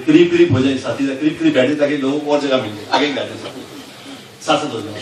قریب قریب ہو جائے ساتھی قریب قریب بیٹھے تاکہ لوگوں کو اور جگہ مل جائے. آگے بیٹھے ساتھ ساتھ ہو جائے.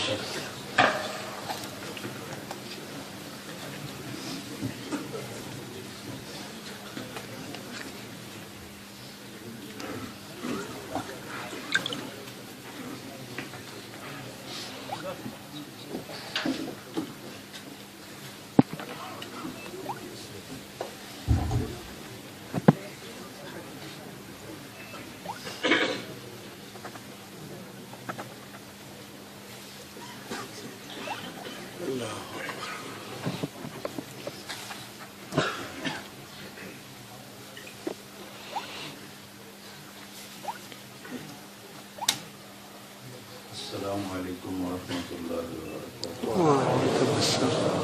السلام علیکم ورحمۃ اللہ وبرکاتہ. وعلیکم السلام.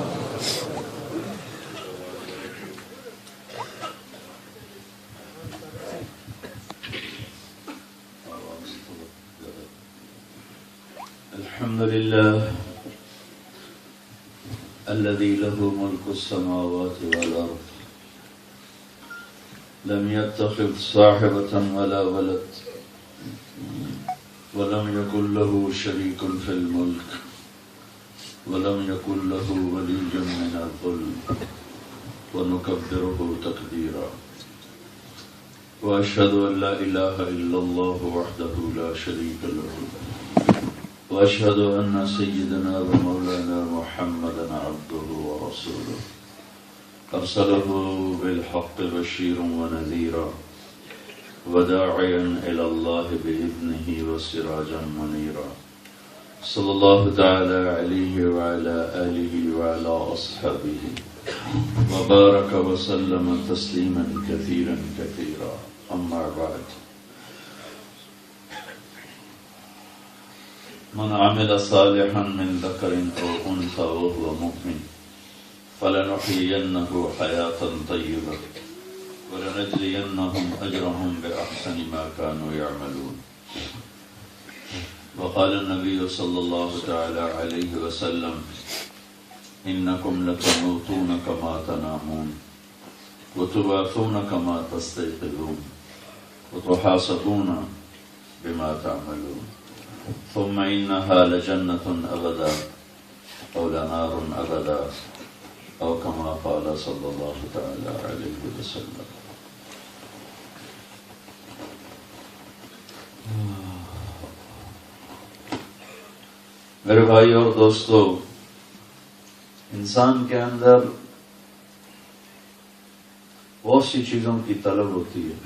الحمد لله الذي له ملك السماوات والأرض لم يتخذ صاحبة ولا ولد ولم يكن له شريك في الملك ولم يكن له ولي من الذل ونكبره تكبيرا. وأشهد أن لا إله إلا الله وحده لا شريك له وأشهد أن سيدنا ومولانا محمدا عبده ورسوله أرسله بالحق بشيرا ونذيرا وداعيا إلى الله بإذنه وسراجا منيرا. صلى الله تعالى عليه وعلى آله وعلى أصحابه وبارك وسلم تسليما كثيرا كثيرا. أما بعد، من عمل صالحا من ذكر أو أنثى وهو مؤمن فلنحيينه حياة طيبة ولنجزينهم أجرهم بأحسن ما كانوا يعملون. وقال النبي صلى الله تعالى عليه وسلم: إنكم لتموتون كما تنامون وتبعثون كما تستيقظون وتحاسبون بما تعملون ثم إنها لجنة أبدا أو لنار أبدا أو كما قال صلى الله تعالى عليه وسلم. میرے بھائی اور دوستو، انسان کے اندر بہت سی چیزوں کی طلب ہوتی ہے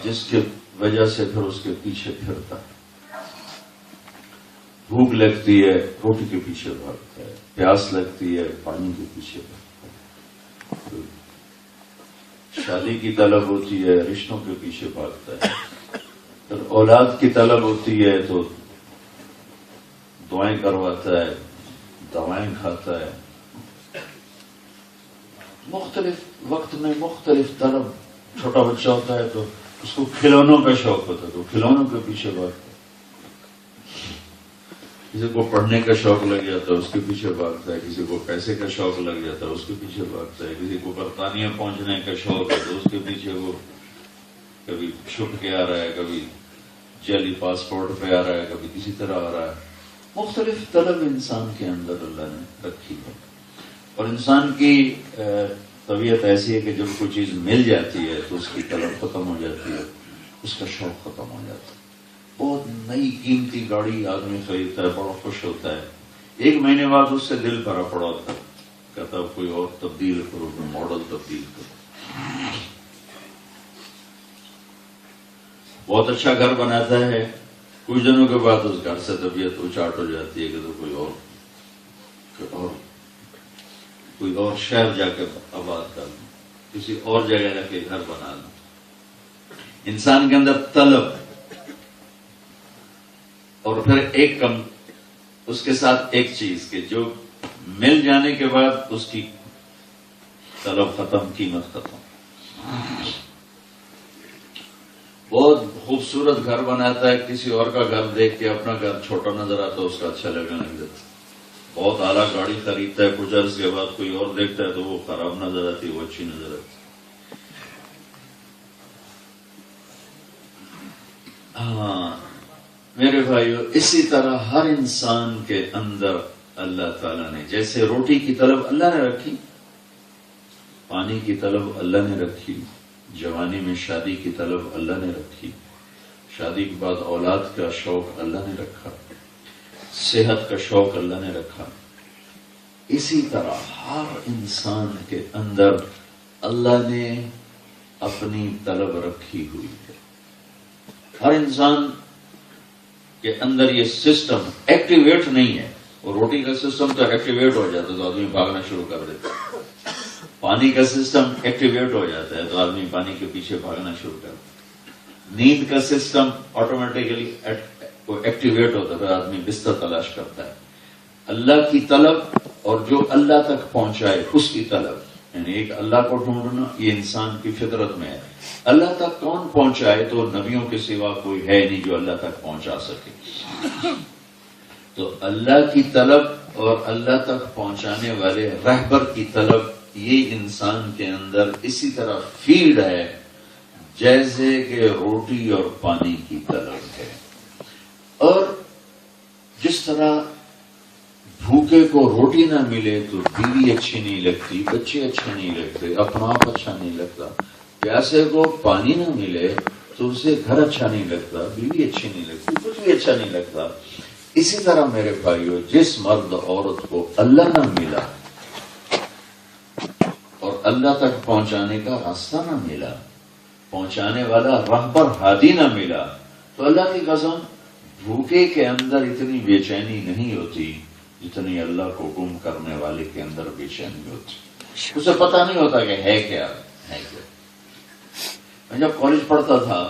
جس کی وجہ سے پھر اس کے پیچھے پھرتا ہے. بھوک لگتی ہے، روٹی کے پیچھے بھاگتا ہے. پیاس لگتی ہے، پانی کے پیچھے بھاگتا ہے. شادی کی طلب ہوتی ہے، رشتوں کے پیچھے بھاگتا ہے. پھر اولاد کی طلب ہوتی ہے تو دعائیں کرواتا ہے، دوائیں کھاتا ہے. مختلف وقت میں مختلف طلب. چھوٹا بچہ ہوتا ہے تو اس کو کھلونوں کا شوق ہوتا ہے تو کھلونوں کے پیچھے بھاگتا ہے. کسی کو پڑھنے کا شوق لگ جاتا ہے اس کے پیچھے بھاگتا ہے. کسی کو پیسے کا شوق لگ جاتا ہے اس کے پیچھے بھاگتا ہے. کسی کو برطانیہ پہنچنے کا شوق ہے تو اس کے پیچھے وہ کبھی چھپ کے آ رہا ہے، کبھی جعلی پاسپورٹ پہ آ رہا ہے، کبھی کسی طرح آ رہا ہے. مختلف طلب انسان کے اندر اللہ نے رکھی ہے. اور انسان کی طبیعت ایسی ہے کہ جب کوئی چیز مل جاتی ہے تو اس کی طلب ختم ہو جاتی ہے، اس کا شوق ختم ہو جاتا ہے. بہت نئی قیمتی گاڑی آدمی خریدتا ہے، بڑا خوش ہوتا ہے. 1 مہینے بعد اس سے دل بھرا پڑا ہوتا ہے، کہتا ہے کوئی اور تبدیل کرو، کوئی ماڈل تبدیل کرو. بہت اچھا گھر بناتا ہے، کچھ دنوں کے بعد اس گھر سے طبیعت اچاٹ ہو جاتی ہے کہ تو کوئی اور شہر جا کے آباد کر لوں، کسی اور جگہ جا کے گھر بنا لوں. انسان کے اندر طلب، اور پھر ایک کم اس کے ساتھ ایک چیز کہ جو مل جانے کے بعد اس کی طلب ختم، قیمت ختم. بہت خوبصورت گھر بناتا ہے، کسی اور کا گھر دیکھ کے اپنا گھر چھوٹا نظر آتا ہے، اس کا اچھا لگنے لگ جاتا. بہت اعلیٰ گاڑی خریدتا ہے، کچھ عرص کے بعد کوئی اور دیکھتا ہے تو وہ خراب نظر آتی ہے، وہ اچھی نظر آتی ہے۔ ہاں میرے بھائیو، اسی طرح ہر انسان کے اندر اللہ تعالیٰ نے جیسے روٹی کی طلب اللہ نے رکھی، پانی کی طلب اللہ نے رکھی، جوانی میں شادی کی طلب اللہ نے رکھی، شادی کے بعد اولاد کا شوق اللہ نے رکھا، صحت کا شوق اللہ نے رکھا، اسی طرح ہر انسان کے اندر اللہ نے اپنی طلب رکھی ہوئی ہے۔ ہر انسان کے اندر یہ سسٹم ایکٹیویٹ نہیں ہے، اور روٹی کا سسٹم تو ایکٹیویٹ ہو جاتا ہے تو آدمی بھاگنا شروع کر دیتا ہے، پانی کا سسٹم ایکٹیویٹ ہو جاتا ہے تو آدمی پانی کے پیچھے بھاگنا شروع کر دیتا ہے، نیند کا سسٹم آٹومیٹیکلی ایکٹیویٹ ہوتا ہے تو آدمی بستر تلاش کرتا ہے۔ اللہ کی طلب اور جو اللہ تک پہنچائے اس کی طلب، یعنی ایک اللہ کو ڈھونڈنا، یہ انسان کی فطرت میں ہے۔ اللہ تک کون پہنچائے؟ تو نبیوں کے سوا کوئی ہے نہیں جو اللہ تک پہنچا سکے۔ تو اللہ کی طلب اور اللہ تک پہنچانے والے رہبر کی طلب، یہ انسان کے اندر اسی طرح فیڈ ہے جیسے کہ روٹی اور پانی کی طلب ہے۔ اور جس طرح بھوکے کو روٹی نہ ملے تو بیوی اچھی نہیں لگتی، بچے اچھے نہیں لگتے، اپنا آپ اچھا نہیں لگتا، پیاسے کو پانی نہ ملے تو اسے گھر اچھا نہیں لگتا، بیوی اچھی نہیں لگتی، کچھ بھی اچھا نہیں لگتا۔ اسی طرح میرے بھائیو، جس مرد عورت کو اللہ نہ ملا اور اللہ تک پہنچانے کا راستہ نہ ملا، پہنچانے والا رہبر ہادی نہ ملا، تو اللہ کی قسم بھوکے کے اندر اتنی بے چینی نہیں ہوتی جتنی اللہ کو گم کرنے والے کے اندر بے چینی ہوتی۔ اسے پتہ نہیں ہوتا کہ ہے کیا ہے کیا۔ میں جب کالج پڑھتا تھا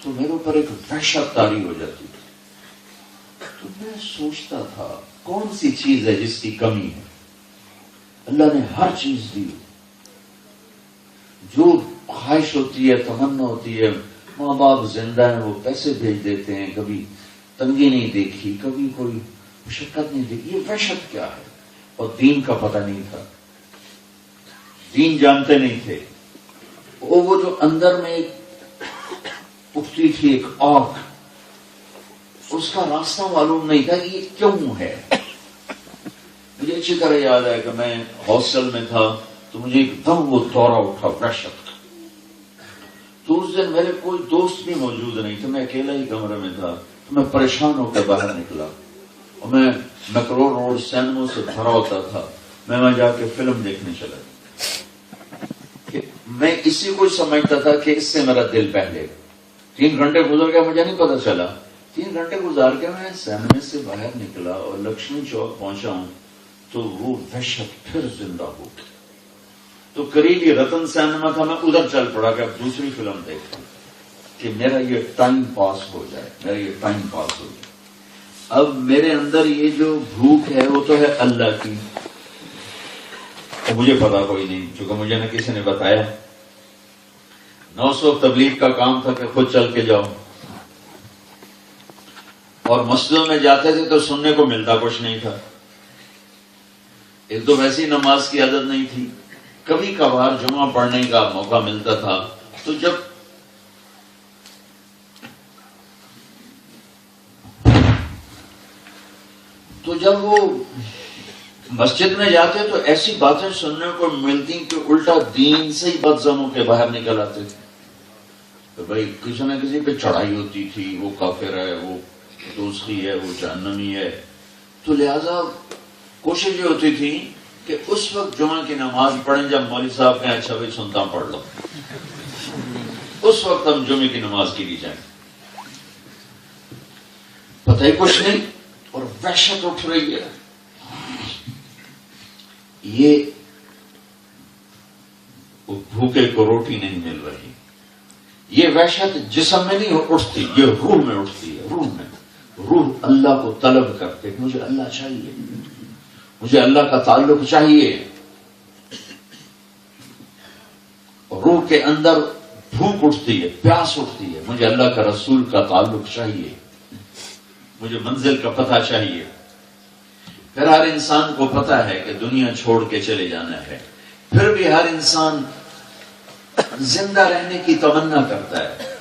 تو میرے اوپر ایک وحشت طاری ہو جاتی تھی، تو میں سوچتا تھا کون سی چیز ہے جس کی کمی ہے؟ اللہ نے ہر چیز دی، جو خواہش ہوتی ہے، تمنا ہوتی ہے، ماں باپ زندہ ہیں وہ پیسے بھیج دیتے ہیں، کبھی تنگی نہیں دیکھی، کبھی کوئی مشقت نہیں دیکھی، یہ وحشت کیا ہے؟ اور دین کا پتہ نہیں تھا، دین جانتے نہیں تھے۔ وہ جو اندر میں اٹھتی تھی ایک آگ، اس کا راستہ معلوم نہیں تھا کہ یہ کیوں ہے۔ مجھے اچھی طرح یاد ہے کہ میں ہاسٹل میں تھا تو مجھے ایک دم وہ دورہ اٹھا وحشت کا۔ تو اس دن میرے کوئی دوست بھی موجود نہیں تھے، میں اکیلا ہی کمرے میں تھا، تو میں پریشان ہو کے باہر نکلا اور میں میکرو روڈ سینما سے بھرا ہوتا تھا، میں وہاں جا کے فلم دیکھنے چلا۔ میں اسی کو سمجھتا تھا کہ اس سے میرا دل بہلے۔ 3 گھنٹے گزر گیا، مجھے نہیں پتا چلا۔ 3 گھنٹے گزار کے میں سینما سے باہر نکلا اور لکشمی چوک پہنچا ہوں تو وہ وحشت پھر زندہ ہو گئی۔ تو قریب ہی رتن سینما تھا، میں ادھر چل پڑا کہ اب دوسری فلم دیکھتا کہ میرا یہ ٹائم پاس ہو جائے، میرا یہ ٹائم پاس ہو جائے۔ اب میرے اندر یہ جو بھوک ہے وہ تو ہے اللہ کی، اور مجھے پتا کوئی نہیں، چونکہ مجھے نہ کسی نے بتایا۔ 900 تبلیغ کا کام تھا کہ خود چل کے جاؤ، اور مسجدوں میں جاتے تھے تو سننے کو ملتا کچھ نہیں تھا۔ ایک تو ویسی نماز کی عادت نہیں تھی، کبھی کبھار جمعہ پڑھنے کا موقع ملتا تھا، تو جب وہ مسجد میں جاتے تو ایسی باتیں سننے کو ملتی کہ الٹا دین سے ہی بدزنوں کے باہر نکل آتے تھے کہ بھائی کسی نہ کسی پہ چڑھائی ہوتی تھی، وہ کافر ہے، وہ دوسری ہے، وہ جہنمی ہے۔ تو لہذا کوشش یہ ہوتی تھی کہ اس وقت جمعہ کی نماز پڑھیں جب مولوی صاحب کہیں اچھا بھائی سنتا پڑھ لو، اس وقت ہم جمعے کی نماز کے لیے جائیں۔ پتہ ہی کچھ نہیں، اور وحشت اٹھ رہی ہے۔ یہ بھوکے کو روٹی نہیں مل رہی، یہ وحشت جسم میں نہیں اٹھتی، یہ روح میں اٹھتی ہے۔ روح اللہ کو طلب کرتے، مجھے اللہ چاہیے، مجھے اللہ کا تعلق چاہیے۔ روح کے اندر بھوک اٹھتی ہے، پیاس اٹھتی ہے، مجھے اللہ کا رسول کا تعلق چاہیے، مجھے منزل کا پتہ چاہیے۔ پھر ہر انسان کو پتا ہے کہ دنیا چھوڑ کے چلے جانا ہے، پھر بھی ہر انسان زندہ رہنے کی تمنا کرتا ہے.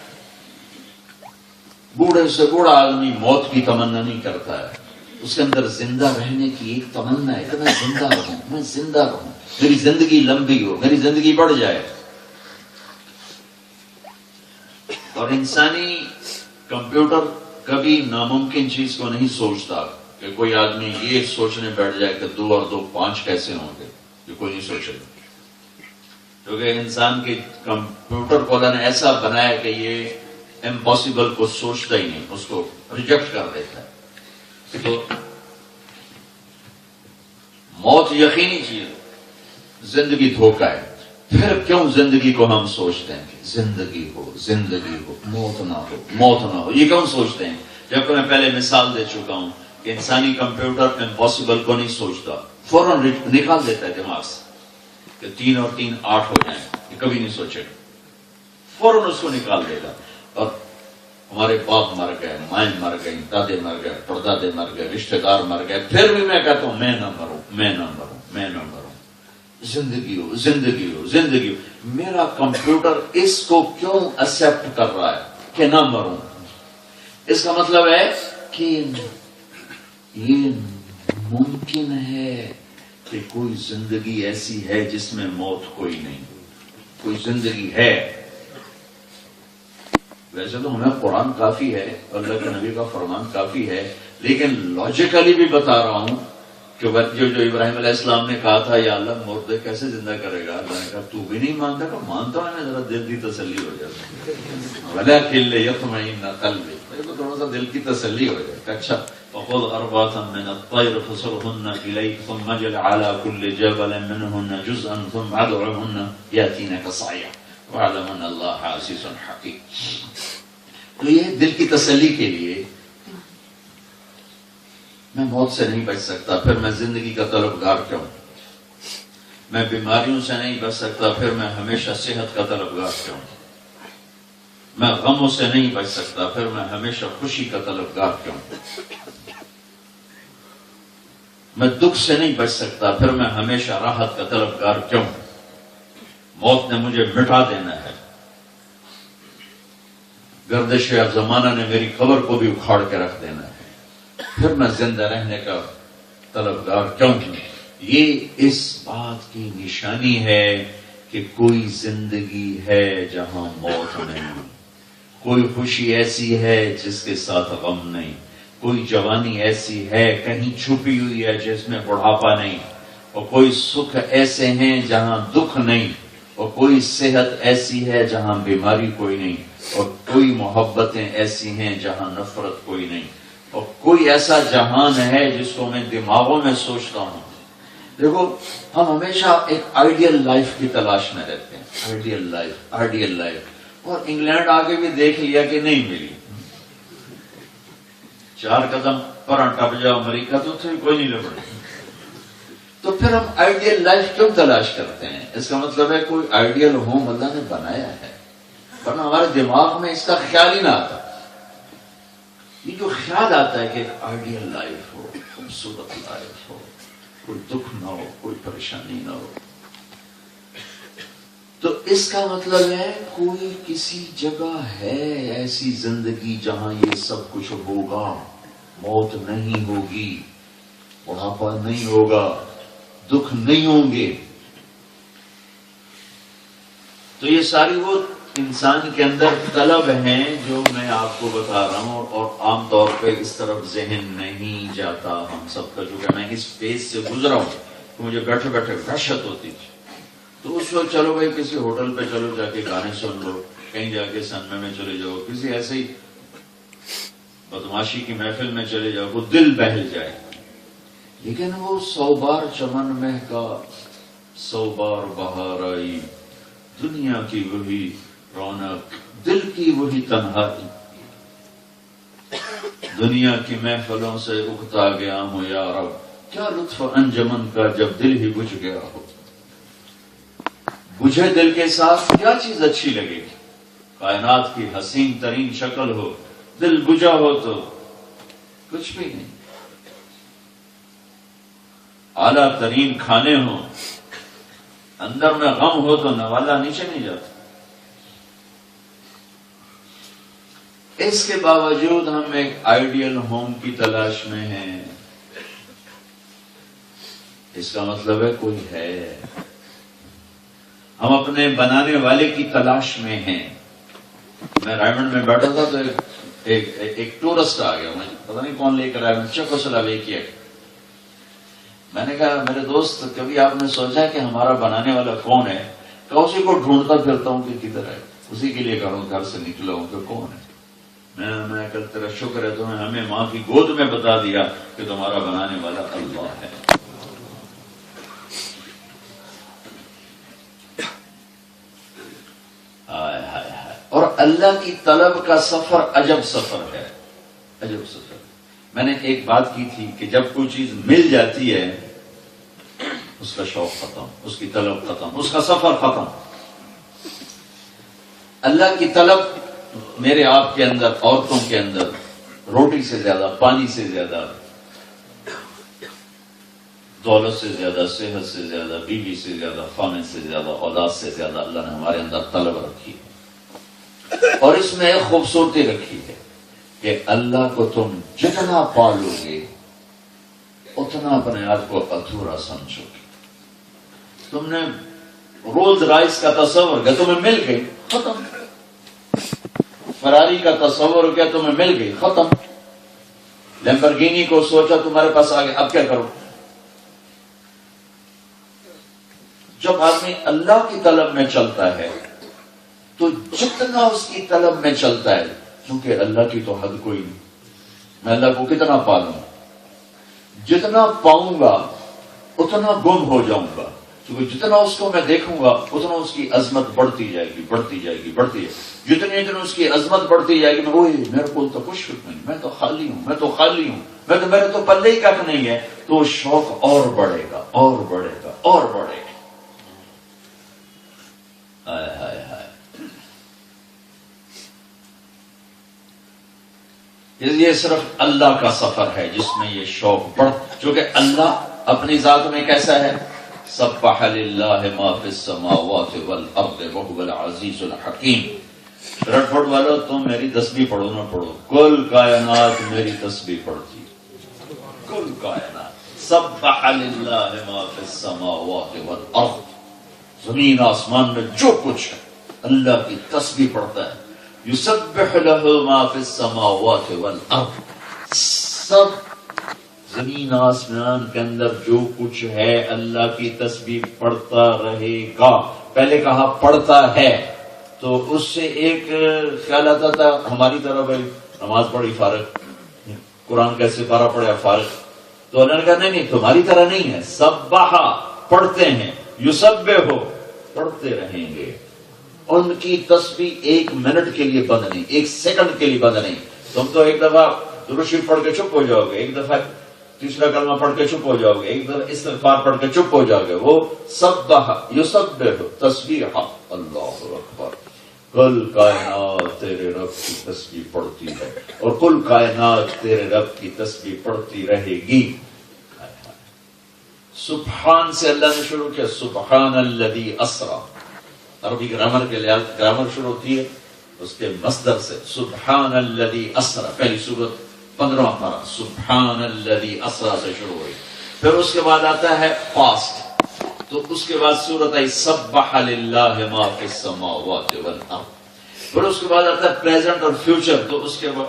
بوڑھے سے بوڑھا آدمی موت کی تمنا نہیں کرتا ہے، اس کے اندر زندہ رہنے کی ایک تمنا ہے کہ میں زندہ رہوں، میں زندہ رہوں، میری زندگی لمبی ہو، میری زندگی بڑھ جائے. اور انسانی کمپیوٹر کبھی ناممکن چیز کو نہیں سوچتا کہ کوئی آدمی یہ سوچنے بیٹھ جائے کہ 2 اور 2 5 کیسے ہوں گے، یہ کوئی نہیں سوچے گا. کیونکہ انسان کے کمپیوٹر کو اللہ نے ایسا بنایا کہ یہ امپاسبل کو سوچتا ہی نہیں، اس کو ریجیکٹ کر دیتا ہے. تو موت یقینی چیز، زندگی دھوکہ ہے. پھر کیوں زندگی کو ہم سوچتے ہیں کہ زندگی ہو، زندگی ہو، موت نہ ہو، موت نہ ہو، یہ کیوں سوچتے ہیں؟ جبکہ میں پہلے مثال دے چکا ہوں کہ انسانی کمپیوٹر امپاسبل کو نہیں سوچتا، فوراً نکال دیتا ہے دماغ سے کہ 3 اور 3 8 ہو جائیں، یہ کبھی نہیں سوچے گا، فوراً اس کو نکال دے گا. اور ہمارے باپ مر گئے، مائیں مر گئی، دادے مر گئے، پردادے مر گئے، رشتہ دار مر گئے، پھر بھی میں کہتا ہوں میں نہ مروں، میں نہ مروں، میں نہ مروں، زندگی ہو، زندگی ہو، زندگی ہو. میرا کمپیوٹر اس کو کیوں ایکسپٹ کر رہا ہے کہ نہ مروں؟ اس کا مطلب ہے کہ یہ ممکن ہے کہ کوئی زندگی ایسی ہے جس میں موت کوئی نہیں، کوئی زندگی ہے. ویسے تو ہمیں قرآن کافی ہے، اللہ کے نبی کا فرمان کافی ہے، لیکن لاجیکلی بھی بتا رہا ہوں کہ جو ابراہیم علیہ السلام نے کہا تھا یا اللہ مردے کیسے زندہ کرے گا، اللہ نے کہا تو بھی نہیں مانتا، کہ مانتا ہوں میں، ذرا دل کی تسلی ہو جاتی بھلا کھل یطمئن قلبی، تو تھوڑا سا دل کی تسلی ہو جائے. اچھا فخذ أربعة من الطير فصرهن إليك ثم اجعل على كل جبل منهن جزءا ثم ادعهن يأتينك صعيا واعلم أن الله عزيز حكيم. تو یہ دل کی تسلی کے لیے میں موت سے نہیں بچ سکتا، پھر میں زندگی کا طلبگار کیوں؟ میں بیماریوں سے نہیں بچ سکتا، پھر میں ہمیشہ صحت کا طلبگار کیوں؟ میں غموں سے نہیں بچ سکتا، پھر میں ہمیشہ خوشی کا طلبگار کیوں؟ میں دکھ سے نہیں بچ سکتا، پھر میں ہمیشہ راحت کا طلبگار کیوں؟ موت نے مجھے مٹا دینا ہے، گردش زمانہ نے میری قبر کو بھی اکھاڑ کے رکھ دینا ہے، پھر میں زندہ رہنے کا طلبگار کیوں ہوں؟ یہ اس بات کی نشانی ہے کہ کوئی زندگی ہے جہاں موت نہیں، کوئی خوشی ایسی ہے جس کے ساتھ غم نہیں، کوئی جوانی ایسی ہے کہیں چھپی ہوئی ہے جس میں بڑھاپا نہیں، اور کوئی سکھ ایسے ہیں جہاں دکھ نہیں، اور کوئی صحت ایسی ہے جہاں بیماری کوئی نہیں، اور کوئی محبتیں ایسی ہیں جہاں نفرت کوئی نہیں، اور کوئی ایسا جہان ہے جس کو میں دماغوں میں سوچتا ہوں. دیکھو ہم ہمیشہ ایک آئیڈیل لائف کی تلاش میں رہتے ہیں، آئیڈیل لائف، آئیڈیل لائف، اور انگلینڈ آگے بھی دیکھ لیا کہ نہیں ملی. 4 قدم پر ٹپ جاؤ امریکہ تو کوئی نہیں لبڑے. تو پھر ہم آئیڈیل لائف کیوں تلاش کرتے ہیں؟ اس کا مطلب ہے کوئی آئیڈیل ہوم اللہ نے بنایا ہے، ورنہ ہمارے دماغ میں اس کا خیال ہی نہ آتا. یہ جو خیال آتا ہے کہ ایک آئیڈیل لائف ہو، خوبصورت لائف ہو، کوئی دکھ نہ ہو، کوئی پریشانی نہ ہو، تو اس کا مطلب ہے کوئی کسی جگہ ہے ایسی زندگی جہاں یہ سب کچھ ہوگا، موت نہیں ہوگی، بڑھاپا نہیں ہوگا، دکھ نہیں ہوں گے. تو یہ ساری وہ انسان کے اندر طلب ہیں جو میں آپ کو بتا رہا ہوں، اور عام طور پہ اس طرف ذہن نہیں جاتا ہم سب کا. جو کہ میں اس فیز سے گزرا ہوں تو مجھے بیٹھے بیٹھے وحشت ہوتی تھی. تو اس وقت چلو بھائی کسی ہوٹل پہ چلو جا کے گانے سن لو، کہیں جا کے سننے میں چلے جاؤ، کسی ایسے ہی بدماشی کی محفل میں چلے جاؤ، وہ دل بہل جائے. لیکن وہ 100 بار چمن مہکا، 100 بار بہار آئی، دنیا کی وہی رونق، دل کی وہی تنہائی، دنیا کی محفلوں سے اکتا گیا ہوں یا رب، کیا لطف انجمن کا جب دل ہی بجھ گیا ہو. بجھے دل کے ساتھ کیا چیز اچھی لگے گی؟ کائنات کی حسین ترین شکل ہو، دل بجھا ہو تو کچھ بھی نہیں. اعلیٰ ترین کھانے ہوں، اندر میں غم ہو تو نوالا نیچے نہیں جاتا۔ اس کے باوجود ہم ایک آئیڈیل ہوم کی تلاش میں ہیں، اس کا مطلب ہے کوئی ہے، ہم اپنے بنانے والے کی تلاش میں ہیں۔ میں رائمنڈ میں بیٹھا تھا تو ایک ٹورسٹ آ گیا، مجھے پتہ نہیں کون لے کر آیا، چیکوسلوواکیا۔ میں نے کہا میرے دوست کبھی آپ نے سوچا کہ ہمارا بنانے والا کون ہے؟ کہ اسی کو ڈھونڈتا پھرتا ہوں کہ کدھر ہے، اسی کے لیے گھروں گھر سے نکلا ہوں کہ کون ہے۔ میں کل تیرا شکر ہے تمہیں ہمیں ماں کی گود میں بتا دیا کہ تمہارا بنانے والا اللہ ہے۔ اور اللہ کی طلب کا سفر عجب سفر ہے، عجب سفر۔ میں نے ایک بات کی تھی کہ جب کوئی چیز مل جاتی ہے اس کا شوق ختم، اس کی طلب ختم، اس کا سفر ختم۔ اللہ کی طلب میرے آپ کے اندر، عورتوں کے اندر روٹی سے زیادہ، پانی سے زیادہ، دولت سے زیادہ، صحت سے زیادہ، بیوی سے زیادہ، خانے سے زیادہ، اولاد سے زیادہ اللہ نے ہمارے اندر طلب رکھی ہے۔ اور اس میں ایک خوبصورتی رکھی ہے کہ اللہ کو تم جتنا پالو گے اتنا اپنے آپ کو ادھورا سمجھو گے۔ تم نے رولز رائس کا تصور کیا، تمہیں مل گئی، ختم۔ فراری کا تصور کیا، تمہیں مل گئی، ختم۔ لیمبرگینی کو سوچا تمہارے پاس آ گیا، اب کیا کرو؟ جب آدمی اللہ کی طلب میں چلتا ہے تو جتنا اس کی طلب میں چلتا ہے، کیونکہ اللہ کی تو حد کوئی نہیں، میں اللہ کو کتنا پالوں، جتنا پاؤں گا اتنا گم ہو جاؤں گا، کیونکہ جتنا اس کو میں دیکھوں گا اتنا اس کی عظمت بڑھتی جائے گی، بڑھتی جائے گی، بڑھتی جائے گی۔ جتنی اس کی عظمت بڑھتی جائے گی، میرے کو تو کچھ نہیں، میں تو خالی ہوں، میں تو خالی ہوں، میرے تو پلے ہی کک نہیں ہے، تو شوق اور بڑھے گا، اور بڑھے گا، اور بڑھے گا۔ ہائے ہائے ہائے، یہ صرف اللہ کا سفر ہے جس میں یہ شوق بڑھ، چونکہ اللہ اپنی ذات میں کیسا ہے؟ سبح للہ ما فی السماوات والارض وهو العزیز الحکیم۔ رٹ پڑھ والو تم میری تسبیح پڑھو نہ پڑھو، کل کائنات میری تسبیح پڑھتی، کل کائنات۔ سبح للہ ما فی السماوات والارض، زمین آسمان میں جو کچھ ہے اللہ کی تسبیح پڑھتا ہے۔ یسبح له ما فی السماوات والارض، سب زمین آسمان کے اندر جو کچھ ہے اللہ کی تسبیح پڑھتا رہے گا۔ پہلے کہا پڑھتا ہے، تو اس سے ایک خیال آتا تھا ہماری طرح بھائی نماز پڑھی فارغ، قرآن کیسے پارا پڑھا فارغ، تو اللہ نے کہا نہیں تمہاری طرح نہیں ہے، سبح پڑھتے ہیں، یسبح ہو پڑھتے رہیں گے۔ ان کی تسبیح ایک منٹ کے لیے بند نہیں، ایک سیکنڈ کے لیے بند نہیں۔ تم تو ایک دفعہ درود شریف پڑھ کے چپ ہو جاؤ گے، ایک دفعہ تیسرا کلمہ پڑھ کے چپ ہو جاؤ گے، ایک دفعہ استغفار پڑھ کے چپ ہو جاؤ گے۔ وہ سبح یسبح تسبیح اللہ اکبر، کل کائنات تیرے رب کی تسبیح پڑھتی ہے اور کل کائنات تیرے رب کی تسبیح پڑھتی رہے گی۔ سبحان سے اللہ نے شروع کیا، سبحان الذی اسرا، عربی گرامر کے لحاظ گرامر شروع ہوتی ہے اس کے مصدر سے، سبحان الذی اسرا، پہلی سورت 15واں پارہ سبحان الذی اسرا سے شروع ہوئی۔ پھر اس کے بعد آتا ہے فاسٹ، تو اس کے بعد سورت آئی سبح للہ ما فی السماوات والارض۔ پھر اس کے بعد آتا ہے پریزنٹ اور فیوچر، تو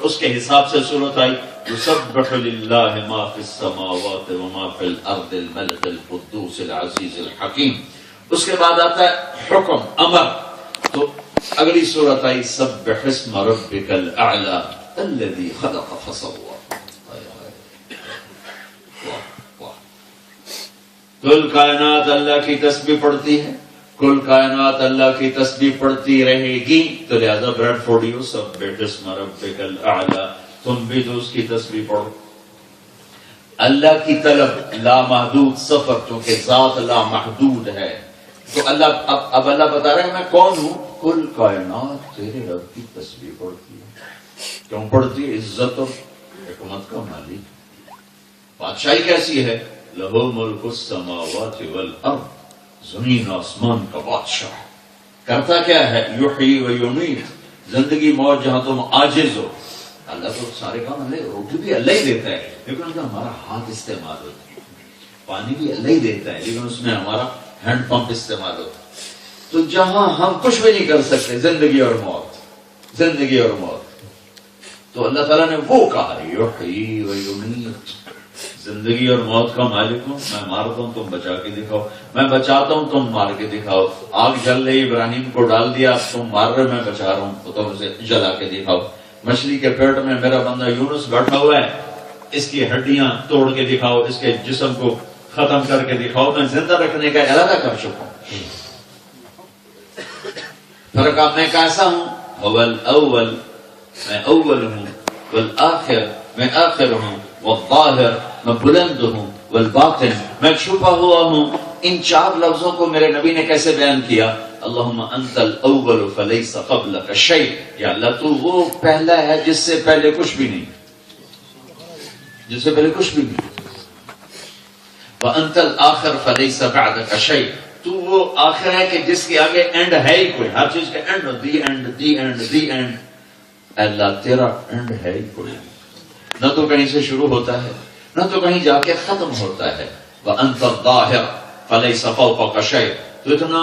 اس کے حساب سے سورت آئی یسبح للہ ما فی السماوات وما فی الارض الملک القدوس العزیز الحکیم۔ اس کے بعد آتا ہے حکم، امر، تو اگلی صورت آئی سبح اسم ربک الاعلی الذی خلق فسوى۔ کل کائنات اللہ کی تسبیح پڑھتی ہے، کل کائنات اللہ کی تسبیح پڑھتی رہے گی، تو لہذا بریڈ فورڈیو سبح اسم ربک الاعلی، تم بھی تو اس کی تسبیح پڑھو۔ اللہ کی طلب لامحدود سفر، چونکہ ذات لامحدود ہے، تو اللہ اب اللہ بتا رہے ہیں میں کون ہوں، کل کائنات تیرے رب کی تسبیح پڑھتی ہے۔ کیوں پڑھتی ہے؟ عزت اور حکمت کا مالک، بادشاہی کیسی ہے، لہو ملک السماوات والارض، زمین آسمان کا بادشاہ کرتا کیا ہے؟ یحیی و یمیت، زندگی موت جہاں تم عاجز ہو. اللہ تو سارے کام اللہ، روٹی بھی اللہ ہی دیتا ہے لیکن ہمارا ہاتھ استعمال ہوتا ہے، پانی بھی اللہ ہی دیتا ہے لیکن اس میں ہمارا ہینڈ پمپ استعمال ہوتا ہے. تو جہاں ہم کچھ بھی نہیں کر سکتے، زندگی اور موت، زندگی اور موت، تو اللہ تعالیٰ نے وہ کہا یحیی و یمیت، زندگی اور موت کا مالک ہوں، میں مارتا ہوں تم بچا کے دکھاؤ، میں بچاتا ہوں تم مار کے دکھاؤ. آگ جل رہی، ابراہیم کو ڈال دیا، تم مار رہے میں بچا رہا ہوں تو تم اسے جلا کے دکھاؤ. مچھلی کے پیٹ میں میرا بندہ یونس بیٹھا ہوا ہے، اس کی ہڈیاں توڑ کے دکھاؤ، اس کے جسم کو ختم کر کے دکھاؤ، میں زندہ رکھنے کا ارادہ کر چکا ہوں. پھر کہا میں کیسا ہوں؟ اول اول، میں اول ہوں، والآخر، میں آخر ہوں، والظاہر، میں بلند ہوں، والباطن، میں چھپا ہوا ہوں. ان چار لفظوں کو میرے نبی نے کیسے بیان کیا؟ اللہم انت الاول فلیس قبلک شیء، یا اللہ تو وہ پہلا ہے جس سے پہلے کچھ بھی نہیں، جس سے پہلے کچھ بھی نہیں. وانت الآخر فلیس بعدک شیء، تو وہ آخر ہے کہ جس کے آگے اینڈ ہے ہی کوئی، ہر چیز کا end, the end, the end, the end. اللہ تیرا اینڈ ہے ہی کوئی، نہ تو کہیں سے شروع ہوتا ہے نہ تو کہیں جا کے ختم ہوتا ہے. وانت الظاہر فلیس فوقک شیء، تو اتنا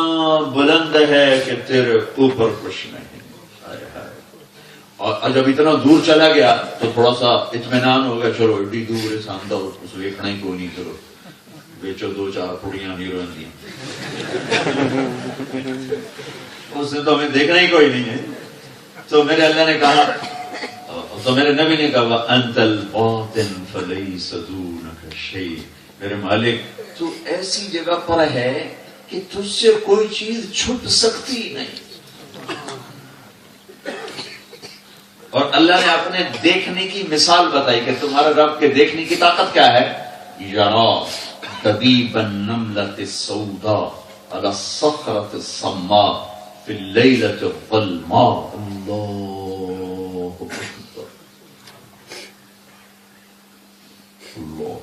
بلند ہے کہ تیرے اوپر کچھ نہیں. اور جب اتنا دور چلا گیا تو تھوڑا سا اطمینان ہو گیا، چلو ایڈی دور ہے سامتا اس ویکھنا ہی کوئی نہیں، چلو بیچو دو چار پوڑیاں نہیں روندیاں، اس نے تو ہمیں دیکھنا ہی کوئی نہیں ہے. تو میرے اللہ نے کہا، تو میرے نبی نے کہا انت الباطن فلیس دونک شیء، میرے مالک تو ایسی جگہ پر ہے کہ تجھ سے کوئی چیز چھپ سکتی نہیں. اور اللہ نے اپنے دیکھنے کی مثال بتائی کہ تمہارا رب کے دیکھنے کی طاقت کیا ہے. یرا دبیب النملۃ السوداء علی الصخرۃ الصماء فی اللیلۃ الظلماء. اللہ اکبر، اللہ.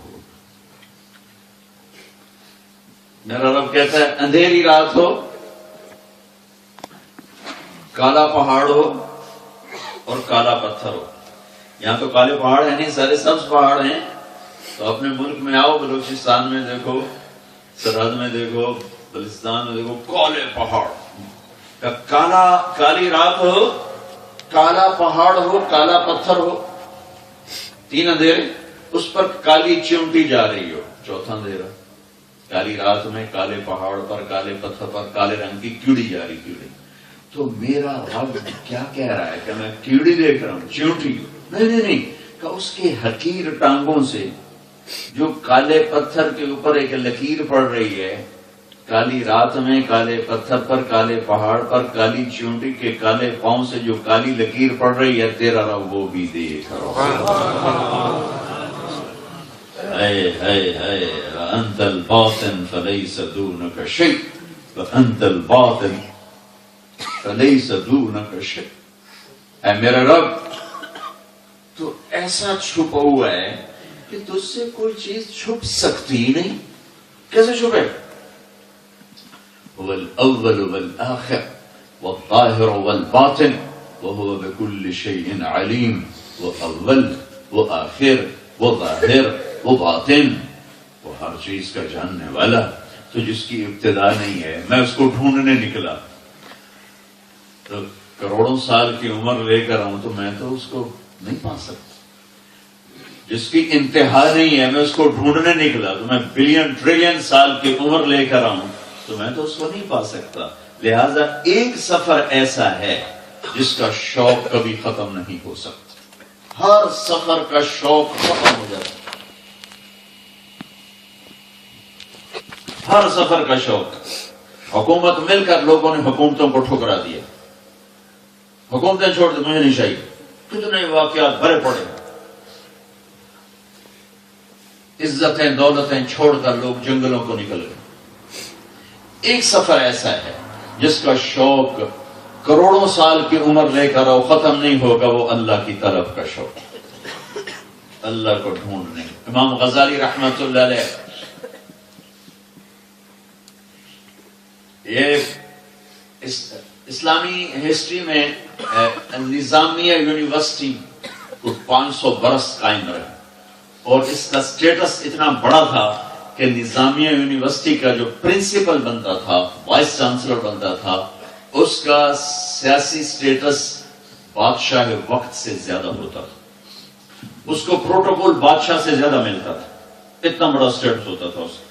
میرا رب کہتا ہے اندھیری رات ہو، کالا پہاڑ ہو اور کالا پتھر ہو. یہاں تو کالے پہاڑ ہیں نہیں، سارے سبز پہاڑ ہیں. تو اپنے ملک میں آؤ، بلوچستان میں دیکھو، سرحد میں دیکھو، بلوچستان میں دیکھو، کالے پہاڑ. کالی رات ہو، کالا پہاڑ ہو، کالا پتھر ہو، تین اندھیرے، اس پر کالی چمٹی جا رہی ہو، چوتھا اندھیرا. کالی رات میں کالے پہاڑ پر، کالے پتھر پر کالے رنگ کی کیڑی جا رہی، کیڑی. تو میرا رب کیا کہہ رہا ہے کہ میں کیڑی دیکھ رہا ہوں، چیونٹی نہیں، کہ اس کے حقیر ٹانگوں سے جو کالے پتھر کے اوپر ایک لکیر پڑ رہی ہے، کالی رات میں کالے پتھر پر، کالے پہاڑ پر، کالی چیونٹی کے کالے پاؤں سے جو کالی لکیر پڑ رہی ہے، تیرا رب وہ بھی دیکھ رہا. وانت الباطن فلیس دونک شیء، وانت الباطن فلیس دونک شیء. اے میرا رب تو ایسا چھپا ہوا ہے کہ تجھ سے کوئی چیز چھپ سکتی ہی نہیں. کیسے چھپے؟ هو الاول والآخر والظاہر والباطن وهو بكل شيء علیم. وہ اول، وہ آخر، وہ ظاہر، وہ باطن، وہ ہر چیز کا جاننے والا. تو جس کی ابتدا نہیں ہے، میں اس کو ڈھونڈنے نکلا تو کروڑوں سال کی عمر لے کر آؤں تو میں تو اس کو نہیں پا سکتا. جس کی انتہا نہیں ہے، میں اس کو ڈھونڈنے نکلا تو میں بلین ٹریلین سال کی عمر لے کر آؤں تو میں تو اس کو نہیں پا سکتا. لہذا ایک سفر ایسا ہے جس کا شوق کبھی ختم نہیں ہو سکتا. ہر سفر کا شوق ختم ہو جاتا، ہر سفر کا شوق. حکومت مل کر لوگوں نے حکومتوں کو ٹھکرا دیا، حکومتیں چھوڑ دی، مجھے نہیں چاہیے. کتنے واقعات بھرے پڑے، عزتیں دولتیں چھوڑ کر لوگ جنگلوں کو نکل گئے. ایک سفر ایسا ہے جس کا شوق کروڑوں سال کی عمر لے کر آؤ ختم نہیں ہوگا، وہ اللہ کی طرف کا شوق، اللہ کو ڈھونڈنے. امام غزالی رحمت اللہ علیہ یہ اسلامی ہسٹری میں نظامیہ یونیورسٹی کو 500 برس قائم رہے اور اس کا سٹیٹس اتنا بڑا تھا کہ نظامیہ یونیورسٹی کا جو پرنسپل بنتا تھا، وائس چانسلر بنتا تھا، اس کا سیاسی سٹیٹس بادشاہ وقت سے زیادہ ہوتا تھا، اس کو پروٹوکول بادشاہ سے زیادہ ملتا تھا، اتنا بڑا سٹیٹس ہوتا تھا اس کا۔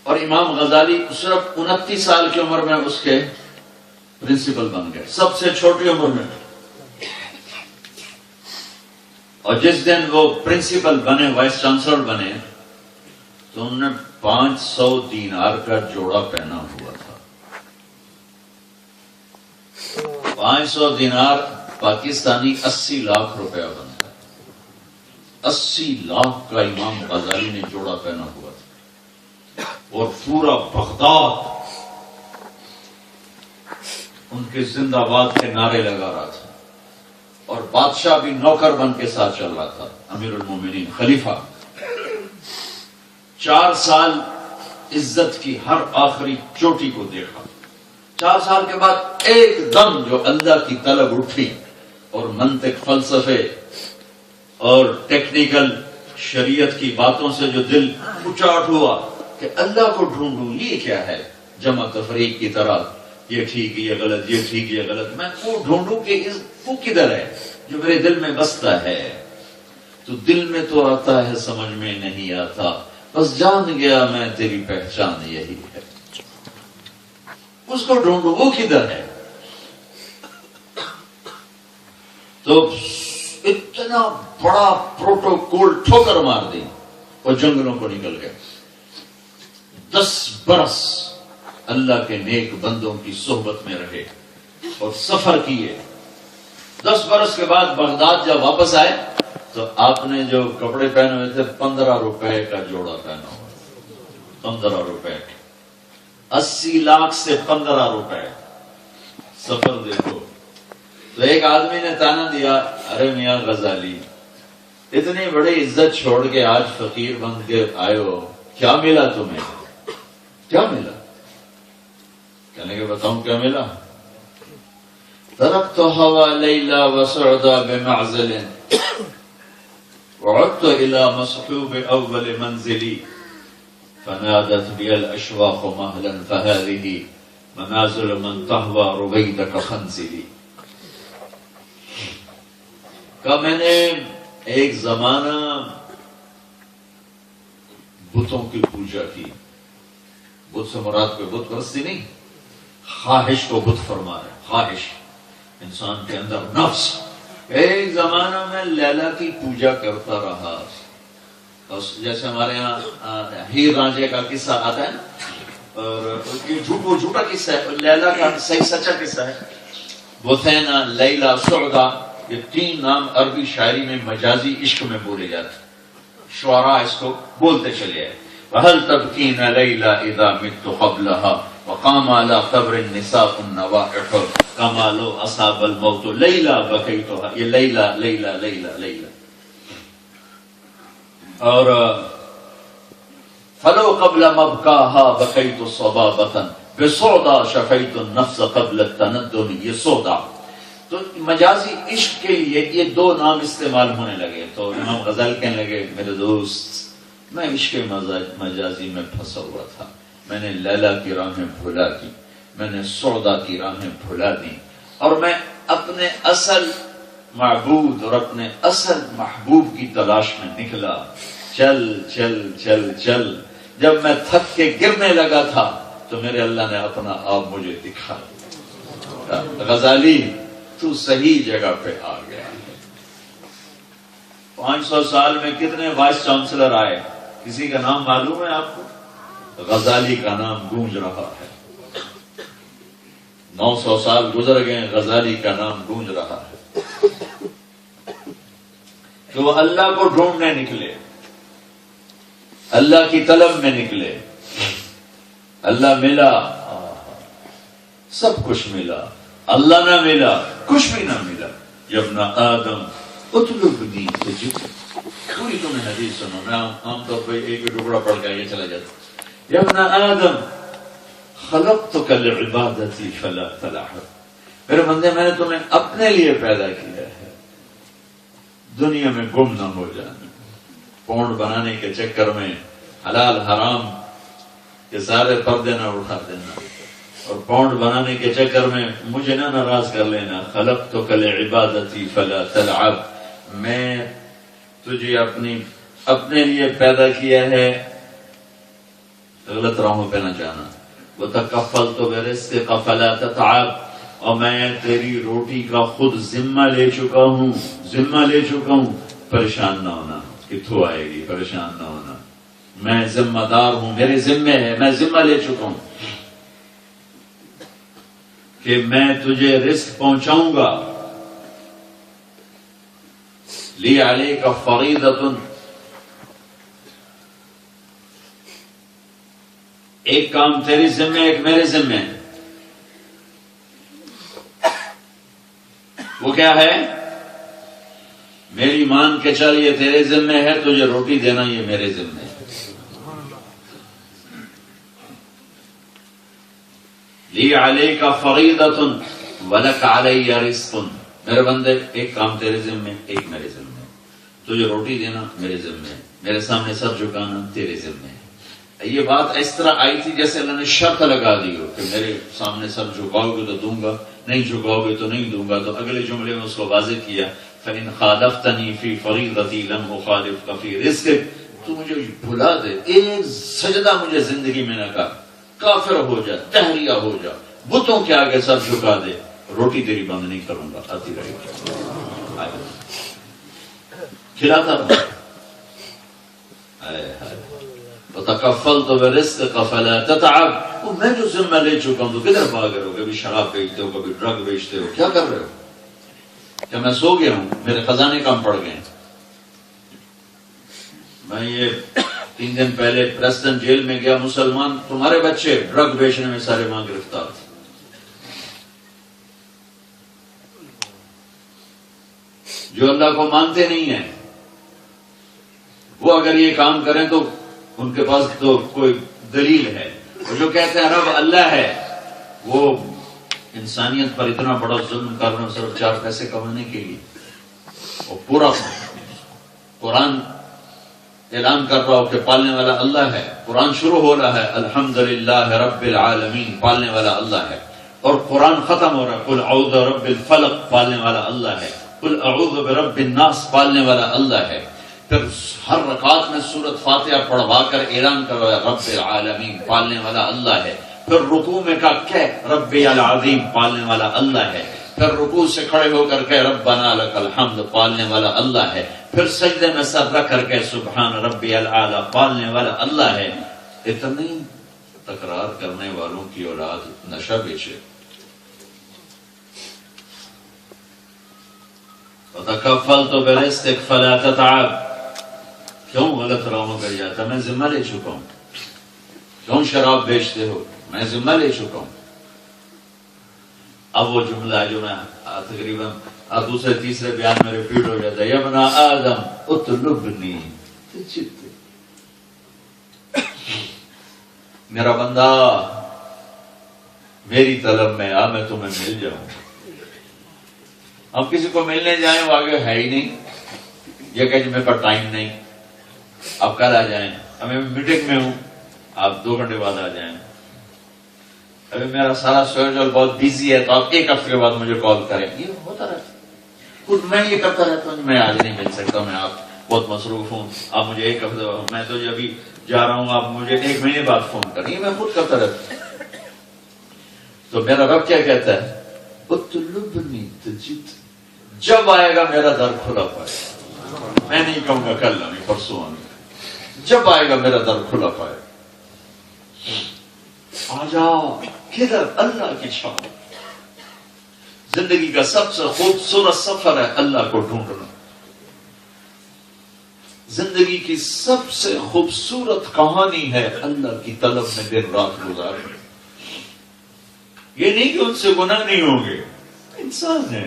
اور امام غزالی صرف 29 سال کی عمر میں اس کے پرنسپل بن گئے، سب سے چھوٹی عمر میں۔ اور جس دن وہ پرنسپل بنے، وائس چانسلر بنے، تو انہوں نے 500 دینار کا جوڑا پہنا ہوا تھا۔ 500 دینار پاکستانی 80 لاکھ روپیہ بنتا ہے۔ 80 لاکھ کا امام غزالی نے جوڑا پہنا ہوا تھا، اور پورا بغداد ان کے زندہ باد کے نعرے لگا رہا تھا، اور بادشاہ بھی نوکر بن کے ساتھ چل رہا تھا، امیر المومنین خلیفہ۔ 4 سال عزت کی ہر آخری چوٹی کو دیکھا۔ 4 سال کے بعد ایک دم جو اللہ کی طلب اٹھی اور منطق، فلسفے اور ٹیکنیکل شریعت کی باتوں سے جو دل اچاٹ ہوا کہ اللہ کو ڈھونڈوں، یہ کیا ہے، جمع تفریق کی طرح، یہ ٹھیک یہ غلط، یہ ٹھیک یہ غلط، میں وہ ڈھونڈوں کہ وہ کدھر ہے جو میرے دل میں بستا ہے۔ تو دل میں تو آتا ہے، سمجھ میں نہیں آتا، بس جان گیا میں تیری پہچان یہی ہے، اس کو ڈھونڈوں وہ کدھر ہے۔ تو اتنا بڑا پروٹوکول ٹھوکر مار دی اور جنگلوں کو نکل گئے۔ 10 برس اللہ کے نیک بندوں کی صحبت میں رہے اور سفر کیے۔ 10 برس کے بعد بغداد جب واپس آئے تو آپ نے جو کپڑے پہنے ہوئے تھے 15 روپے کا جوڑا پہنا ہوا، 15 روپے، 80 لاکھ سے 15 روپے، سفر دیکھو۔ تو ایک آدمی نے تانا دیا، ارے میاں غزالی، اتنی بڑی عزت چھوڑ کے آج فقیر بن کے آئے ہو، کیا ملا تمہیں، کیا ملا؟ کہنے کے بتاؤں کیا ملا؟ ترکت ہوا لیلا وسعدا بمعزل وعدت الى مصحوب اول منزلی فنادت بی الاشواق مهلا فهذه منازل من تهوى رویدک خنزلی۔ کہ میں نے ایک زمانہ بتوں کی پوجا کی، بت سے مراد کوئی بت پرستی نہیں، خواہش کو بت فرما رہے، خواہش انسان کے اندر نفس۔ ایک زمانہ میں لیلا کی پوجا کرتا رہا، جیسے ہمارے یہاں ہیر رانجھے کا قصہ آتا ہے نا، اور یہ جھوٹا قصہ ہے، لیلا کا صحیح سچا قصہ ہے۔ بثینا، لیلا، سعدا، یہ 3 نام عربی شاعری میں مجازی عشق میں بولے جاتے ہیں، شعراء اس کو بولتے چلے آئے۔ وَهَلْ تَبْكِينَ لَيْلَا إِذَا مِتُّ قَبْلَهَا وَقَامَ عَلَى قَبْرِ النِّسَاءُ النَّوَائِحُ كَمَالُ أَصَابَ الْمَوْتُ لَيْلَا بَكَيْتُهَا، یہ لیلا لیلا لیلا لیلا۔ اور فَلَوْ قَبْلَ مَبْكَاهَا بَكَيْتُ صَبَابَةً بِصَوْدَا شَفَيْتُ النَّفْسَ قَبْلَ التَّنَدُّنِ، یہ سودا۔ تو مجازی عشق کے لیے یہ 2 نام استعمال ہونے لگے۔ تو امام غزالی کہنے لگے، میرے دوست، میں عشق مجازی میں پھنسا ہوا تھا، میں نے لیلا کی راہیں بھلا دی، میں نے سودا کی راہیں بھلا دی، اور میں اپنے اصل معبود اور اپنے اصل محبوب کی تلاش میں نکلا۔ چل چل چل چل، جب میں تھک کے گرنے لگا تھا تو میرے اللہ نے اپنا آپ مجھے دکھا دیا۔ غزالی، تو صحیح جگہ پہ آ گیا۔ 500 سال میں کتنے وائس چانسلر آئے، کسی کا نام معلوم ہے آپ کو؟ غزالی کا نام گونج رہا ہے۔ 900 سال گزر گئے، غزالی کا نام گونج رہا ہے۔ تو وہ اللہ کو ڈھونڈنے نکلے، اللہ کی طلب میں نکلے، اللہ ملا، سب کچھ ملا، اللہ نہ ملا کچھ بھی نہ ملا۔ جب نہ آدم اطلبنی تجد، پوری تمہیں حدیث سنو، میں عام طور پہ ایک ٹکڑا پڑھ کے یہ چلا جاتا، یا ابن آدم خلقتک لعبادتی فلا تلعب، میرے بندے میں نے تمہیں اپنے لیے پیدا کیا ہے، دنیا میں گم نہ ہو جانا، پونڈ بنانے کے چکر میں حلال حرام کے سارے پردے نہ اٹھا دینا، اور پونڈ بنانے کے چکر میں مجھے نہ ناراض کر لینا۔ خلقتک لعبادتی فلا تلعب، میں تجھے اپنے لیے پیدا کیا ہے، غلط راہوں پہ نہ جانا۔ وتکفلت برزقک فلا تتعب، اور میں تیری روٹی کا خود ذمہ لے چکا ہوں، پریشان نہ ہونا کہ تو آئے گی، پریشان نہ ہونا، میں ذمہ دار ہوں، میرے ذمہ ہے، میں ذمہ لے چکا ہوں کہ میں تجھے رزق پہنچاؤں گا۔ لی علیک فریضۃ، ایک کام تیری ذمہ، ایک میرے ذمہ، وہ کیا ہے؟ میری مان کے چل یہ تیرے ذمہ ہے، تجھے روٹی دینا یہ میرے ذمہ ہے۔ لی علیک فریضۃ ولک علی رزق، میرے بندے ایک کام تیرے ذمہ، ایک میرے ذمہ ہے، تجھے روٹی دینا میرے ذمہ ہے، میرے سامنے سر جھکانا تیرے ذمہ ہے۔ یہ بات اس طرح آئی تھی جیسے اللہ نے شرط لگا دی ہو کہ میرے سامنے سر جھکاؤ گے تو دوں گا، نہیں جھکاؤ گے تو نہیں دوں گا۔ تو اگلے جملے میں اس کو واضح کیا، فَإِنْ خَالَفْتَنِي فِي فَرِيضَتِي لَمْ أُخَالِفْكَ فِي رِزْقِكَ، تو مجھے بھلا دے، ایک سجدہ مجھے زندگی میں نہ کر، کافر ہو جا، دہریہ ہو جا، بتوں کے آگے سر جھکا دے، روٹی تیری بند نہیں کروں گا، آتی رہے گی، کھلاتا رہوں۔ وَتَكَفَّلْتُ بِرِزْقِكَ فَلَا تَتَعَبْ، میں جو ذمہ لے چکا ہوں تو کدھر بھاگ رہے ہو؟ کبھی شراب بیچتے ہو، کبھی ڈرگ بیچتے ہو، کیا کر رہے ہو؟ کیا میں سو گیا ہوں؟ میرے خزانے کم پڑ گئے ہیں؟ میں یہ 3 دن پہلے پریسٹن جیل میں گیا، مسلمان تمہارے بچے ڈرگ بیچنے میں سارے وہاں گرفتار تھے۔ جو اللہ کو مانتے نہیں ہیں وہ اگر یہ کام کریں تو ان کے پاس تو کوئی دلیل ہے، اور جو کہتے ہیں رب اللہ ہے وہ انسانیت پر اتنا بڑا ظلم کر رہے ہیں صرف 4 پیسے کمانے کے لیے۔ اور پورا قرآن اعلان کر رہا ہو کہ پالنے والا اللہ ہے، قرآن شروع ہو رہا ہے الحمدللہ رب العالمین، پالنے والا اللہ ہے، اور قرآن ختم ہو رہا ہے قل اعوذ برب الفلق، پالنے والا اللہ ہے، قل اعوذ برب الناس، پالنے والا اللہ ہے۔ پھر ہر رکعت میں سورۃ فاتحہ پڑھوا کر اعلان کر رہا ہے رب العالمین، پالنے والا اللہ ہے۔ پھر رکوع میں کہ رب العظیم، پالنے والا اللہ ہے۔ پھر رکوع سے کھڑے ہو کر کہ ربنا لک الحمد، پالنے والا اللہ ہے۔ پھر سجدے میں سر رکھ کر کے سبحان ربی الاعلی، پالنے والا اللہ ہے۔ اتنی تکرار کرنے والوں کی اولاد نشہ بیچے۔ وَتَكَفَّلْتُ بِرِزْقِكَ فَلَا تَتَعَبْ، کیوں غلط راہوں پر جاتا؟ میں ذمہ لے چکا ہوں۔ کیوں شراب بیچتے ہو؟ میں ذمہ لے چکا ہوں۔ اب وہ جملہ جو میں تقریباً دوسرے تیسرے بیان میں ریپیٹ ہو جاتا ہے، یا ابن آدم اطلبنی، میرا بندہ میری طلب میں آ، میں تمہیں مل جاؤں۔ ہم کسی کو ملنے جائیں وہ آگے ہے ہی نہیں، یہ کہ میرے پاس ٹائم نہیں، آپ کل آ جائیں، ابھی میں میٹنگ میں ہوں، آپ 2 گھنٹے بعد آ جائیں، ابھی میرا سارا شیڈول بہت بزی ہے تو آپ 1 ہفتے کے بعد مجھے کال کریں۔ یہ ہوتا رہتا ہے، خود میں یہ کرتا رہتا ہوں، میں آج نہیں مل سکتا، میں آپ بہت مصروف ہوں، آپ مجھے 1 ہفتے، میں تو ابھی جا رہا ہوں، آپ مجھے 1 مہینے بعد فون کریں، یہ میں خود کرتا رہتا ہوں۔ تو میرا رب کیا کہتا ہے؟ اطلبنی تجد، جب آئے گا میرا در کھلا پائے، میں نہیں کہوں گا کل آئیں پرسوں آئیں، جب آئے گا میرا در کھلا پائے۔ آ جاؤ کدھر؟ اللہ کی چھاؤں۔ زندگی کا سب سے خوبصورت سفر ہے اللہ کو ڈھونڈنا، زندگی کی سب سے خوبصورت کہانی ہے اللہ کی طلب میں دن رات گزارنا۔ یہ نہیں کہ ان سے گناہ نہیں ہوں گے، انسان ہے۔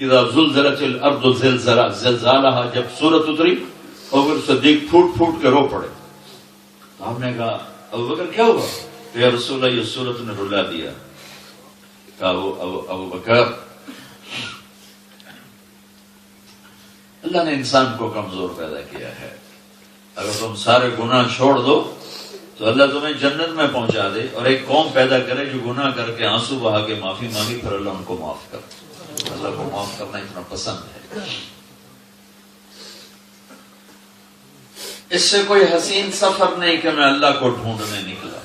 اذا زلزلت الارض زلزالها، جب سورت اتری اور پھر صدیق پھوٹ پھوٹ کے رو پڑے، آپ نے کہا ابو بکر کیا ہوا؟ تو یا رسول اللہ یہ صورت نے رلا دیا. کہا ابو بکر اللہ نے انسان کو کمزور پیدا کیا ہے، اگر تم سارے گناہ چھوڑ دو تو اللہ تمہیں جنت میں پہنچا دے، اور ایک قوم پیدا کرے جو گناہ کر کے آنسو بہا کے معافی مانگی، پھر اللہ ان کو معاف کر. اللہ کو معاف کرنا اتنا پسند ہے. اس سے کوئی حسین سفر نہیں کہ میں اللہ کو ڈھونڈنے نکلا.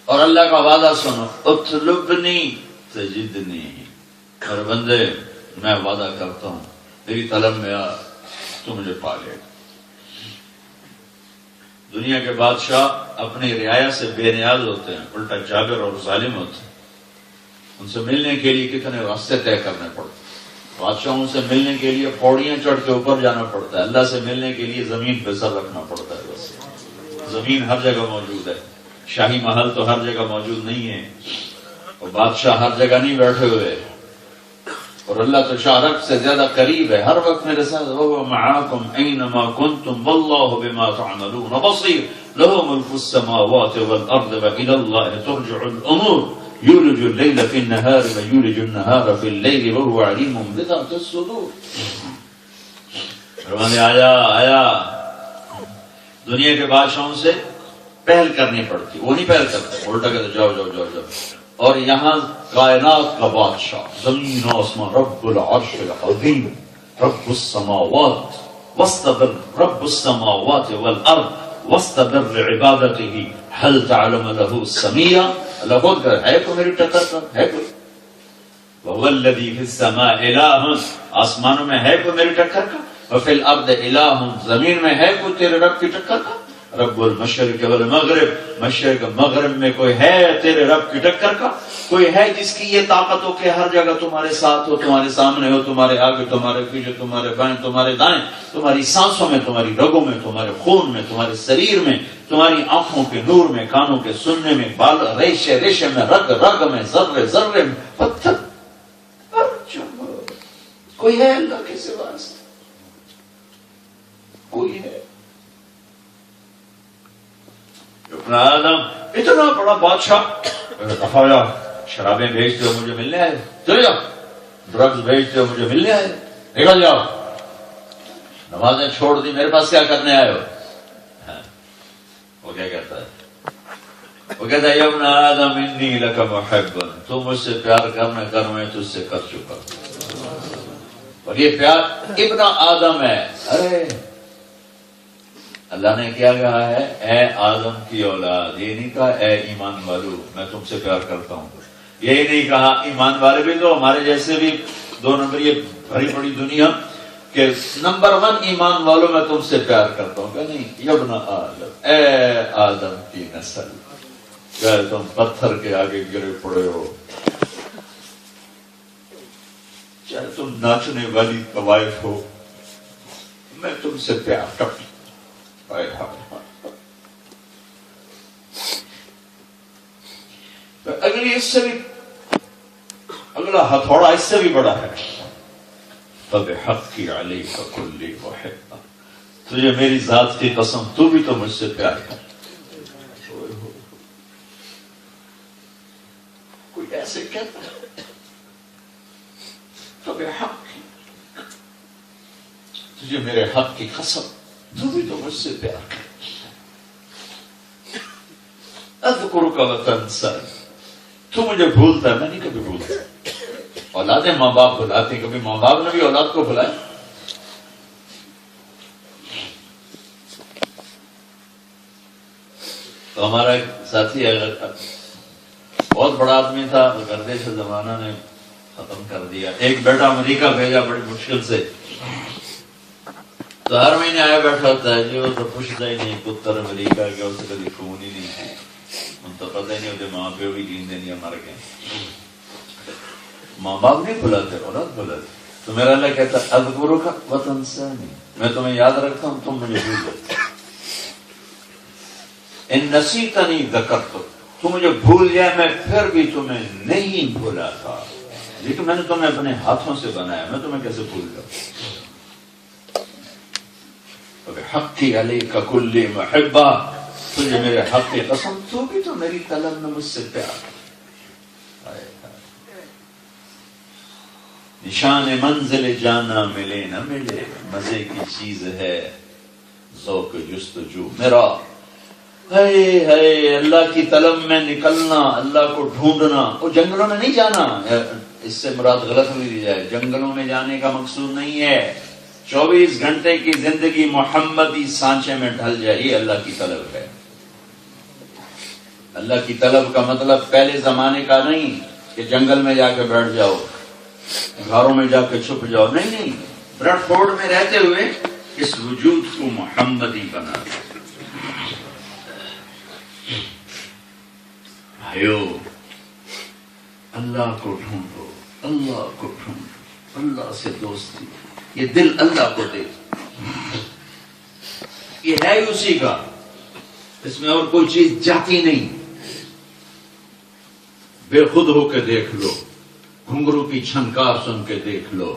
اور اللہ کا وعدہ سنو، اطلبنی تجدنی، اور بندے میں وعدہ کرتا ہوں میری طلب میں آ تو مجھے پا لے. دنیا کے بادشاہ اپنی رعایا سے بے نیاز ہوتے ہیں، الٹا جابر اور ظالم ہوتے ہیں. ان سے ملنے کے لیے کتنے راستے طے کرنے پڑتے ہیں. بادشاہوں سے ملنے کے لیے پوڑیاں چڑھ کے اوپر جانا پڑتا ہے، اللہ سے ملنے کے لیے زمین پہ سر رکھنا پڑتا ہے. بس زمین ہر جگہ موجود ہے، شاہی محل تو ہر جگہ موجود نہیں ہے، اور بادشاہ ہر جگہ نہیں بیٹھے ہوئے، اور اللہ تو شارک سے زیادہ قریب ہے، ہر وقت میرے ساتھ. وَهُوَ مَعَاكُمْ أَيْنَمَا كُنْتُمْ وَاللَّهُ بِمَا تَعْمَلُونَ بَصِيرٌ لَهُ مُلْكُ السَّمَاوَاتِ وَالْأَرْضِ وَإِلَى اللَّهِ تُرْجَعُ الْأُمُورُ يولج الليل في النهار ويولج النهار في الليل وهو عليم بذات الصدور. فرمانے آیا دنیا کے بادشاہوں سے پہل کرنی پڑتی، وہ نہیں پہل کرتے، الٹا کہتے جاؤ جاؤ جاؤ جاؤ. اور یہاں کائنات کا بادشاہ، زمین و آسمان، رب العرش العظیم، رب السماوات واستبر، رب السماوات والارض واستبر لعبادته هل تعلم له سميا. اللہ خود کر ہے کوئی میری ٹکر کا، ہے کوئی؟ وَهُوَ الَّذِي فِي السَّمَاءِ إِلَٰهٌ، آسمانوں میں ہے کوئی میری ٹکر کا؟ وَفِي الْأَرْضِ إِلَٰهٌ، زمین میں ہے کوئی تیرے رب کی ٹکر کا؟ رب المشرق والمغرب، مشرق مغرب میں کوئی ہے تیرے رب کی ٹکر کا؟ کوئی ہے جس کی یہ طاقت ہو کہ ہر جگہ تمہارے ساتھ ہو، تمہارے سامنے ہو، تمہارے آگے، تمہارے پیچھے، تمہارے بائیں، تمہارے دائیں، تمہاری سانسوں میں، تمہاری رگوں میں، تمہارے خون میں، تمہارے شریر میں، تمہاری آنکھوں کے نور میں، کانوں کے سننے میں، بال ریشے ریشے میں، رگ رگ میں، ذرے ذرے میں، پتھر کوئی ہے اللہ کے سوا؟ کوئی ہے؟ اپنا آدم اتنا بڑا بادشاہ، دفاع شرابیں بھیجتے ہو مجھے ملنے آئے، چلے جاؤ. ڈرگز بھیجتے ہو مجھے ملنے آئے، نکل جاؤ. نمازیں چھوڑ دی، میرے پاس کیا کرنے آئے ہو؟ وہ کیا کہتا ہے؟ وہ کہتا ہے ابن آدم انی لک محب، تو مجھ سے پیار کرنا کر، میں تجھ سے کر چکا. اور یہ پیار ابن آدم ہے. ارے اللہ نے کیا کہا ہے؟ اے آدم کی اولاد. یہ نہیں کہا اے ایمان والو میں تم سے پیار کرتا ہوں. یہ نہیں کہا ایمان والے بھی تو ہمارے جیسے بھی دو نمبر، یہ بڑی بڑی دنیا کہ نمبر 1 ایمان والوں میں تم سے پیار کرتا ہوں. کہ نہیں، ابن آدم، اے آدم کی نسل، کیا تم پتھر کے آگے گرے پڑے ہو، چاہے تم ناچنے والی طوائف ہو، میں تم سے پیار کرتا ہوں. اگلی اس سے بھی اگلا ہتھوڑا اس سے بھی بڑا ہے. فَبِحَقِّ عَلَيْكَ كُلِّ وَحِدَّ، تجھے میری ذات کی قسم تو بھی تو مجھ سے پیار کر. کوئی ایسے کہتا ہے فَبِحَقِّ، تجھے میرے حق کی قسم تو بھی تو مجھ سے پیار کر. اذکرک وتنسانی، تو مجھے بھولتا ہے، میں نہیں کبھی بھولتا. اولادیں ماں باپ بلاتے ہیں، کبھی ماں باپ نے بھی اولاد کو بلایا؟ تو ہمارا ایک ساتھی بہت بڑا آدمی تھا، گردش زمانہ نے ختم کر دیا. ایک بیٹا امریکہ بھیجا بڑی مشکل سے، تو ہر مہینے آیا بیٹھا ہوتا ہے جی. وہ تو پوچھتا ہی نہیں پتر امریکہ گیا، اسے کبھی فون ہی نہیں ہے، ان تو پتہ ہی نہیں ہوتے ماں پیو بھی جیندے نہیں مر گئے. ماں باپ نہیں بلاتے، اولاد بلاتے. تو میرا اللہ کہتا اذکرک وتنسانی، میں تمہیں یاد رکھتا ہوں، تم مجھے بھول جاتے. ان نسیتنی ذکرتک، تو مجھے بھول جائے میں پھر بھی تمہیں نہیں بھولا تھا، لیکن میں نے تمہیں اپنے ہاتھوں سے بنایا، میں تمہیں کیسے بھول جاؤں. فبحق علیک کل محبہ، تجھے میرے حق کی قسم، تو بھی تو میری طلب میں مجھ سے پیار۔ نشان منزل جانا ملے نہ ملے، مزے کی چیز ہے ذوق جستجو میرا۔ ہے اللہ کی طلب میں نکلنا، اللہ کو ڈھونڈنا۔ وہ جنگلوں میں نہیں جانا، اس سے مراد غلط ہوئی دی جائے، جنگلوں میں جانے کا مقصود نہیں ہے۔ 24 گھنٹے کی زندگی محمدی سانچے میں ڈھل جائے، یہ اللہ کی طلب ہے۔ اللہ کی طلب کا مطلب پہلے زمانے کا نہیں کہ جنگل میں جا کے بیٹھ جاؤ، گھروں میں جا کے چھپ جاؤ، نہیں، برڈ فورڈ میں رہتے ہوئے اس وجود کو محمدی بنا دو۔ بھائیو، اللہ کو ڈھونڈو، اللہ کو ڈھونڈو، اللہ سے دوستی، یہ دل اللہ کو دے، یہ ہے اسی کا، اس میں اور کوئی چیز جاتی نہیں۔ بے خود ہو کے دیکھ لو، گھنگرو کی چھنکار سن کے دیکھ لو،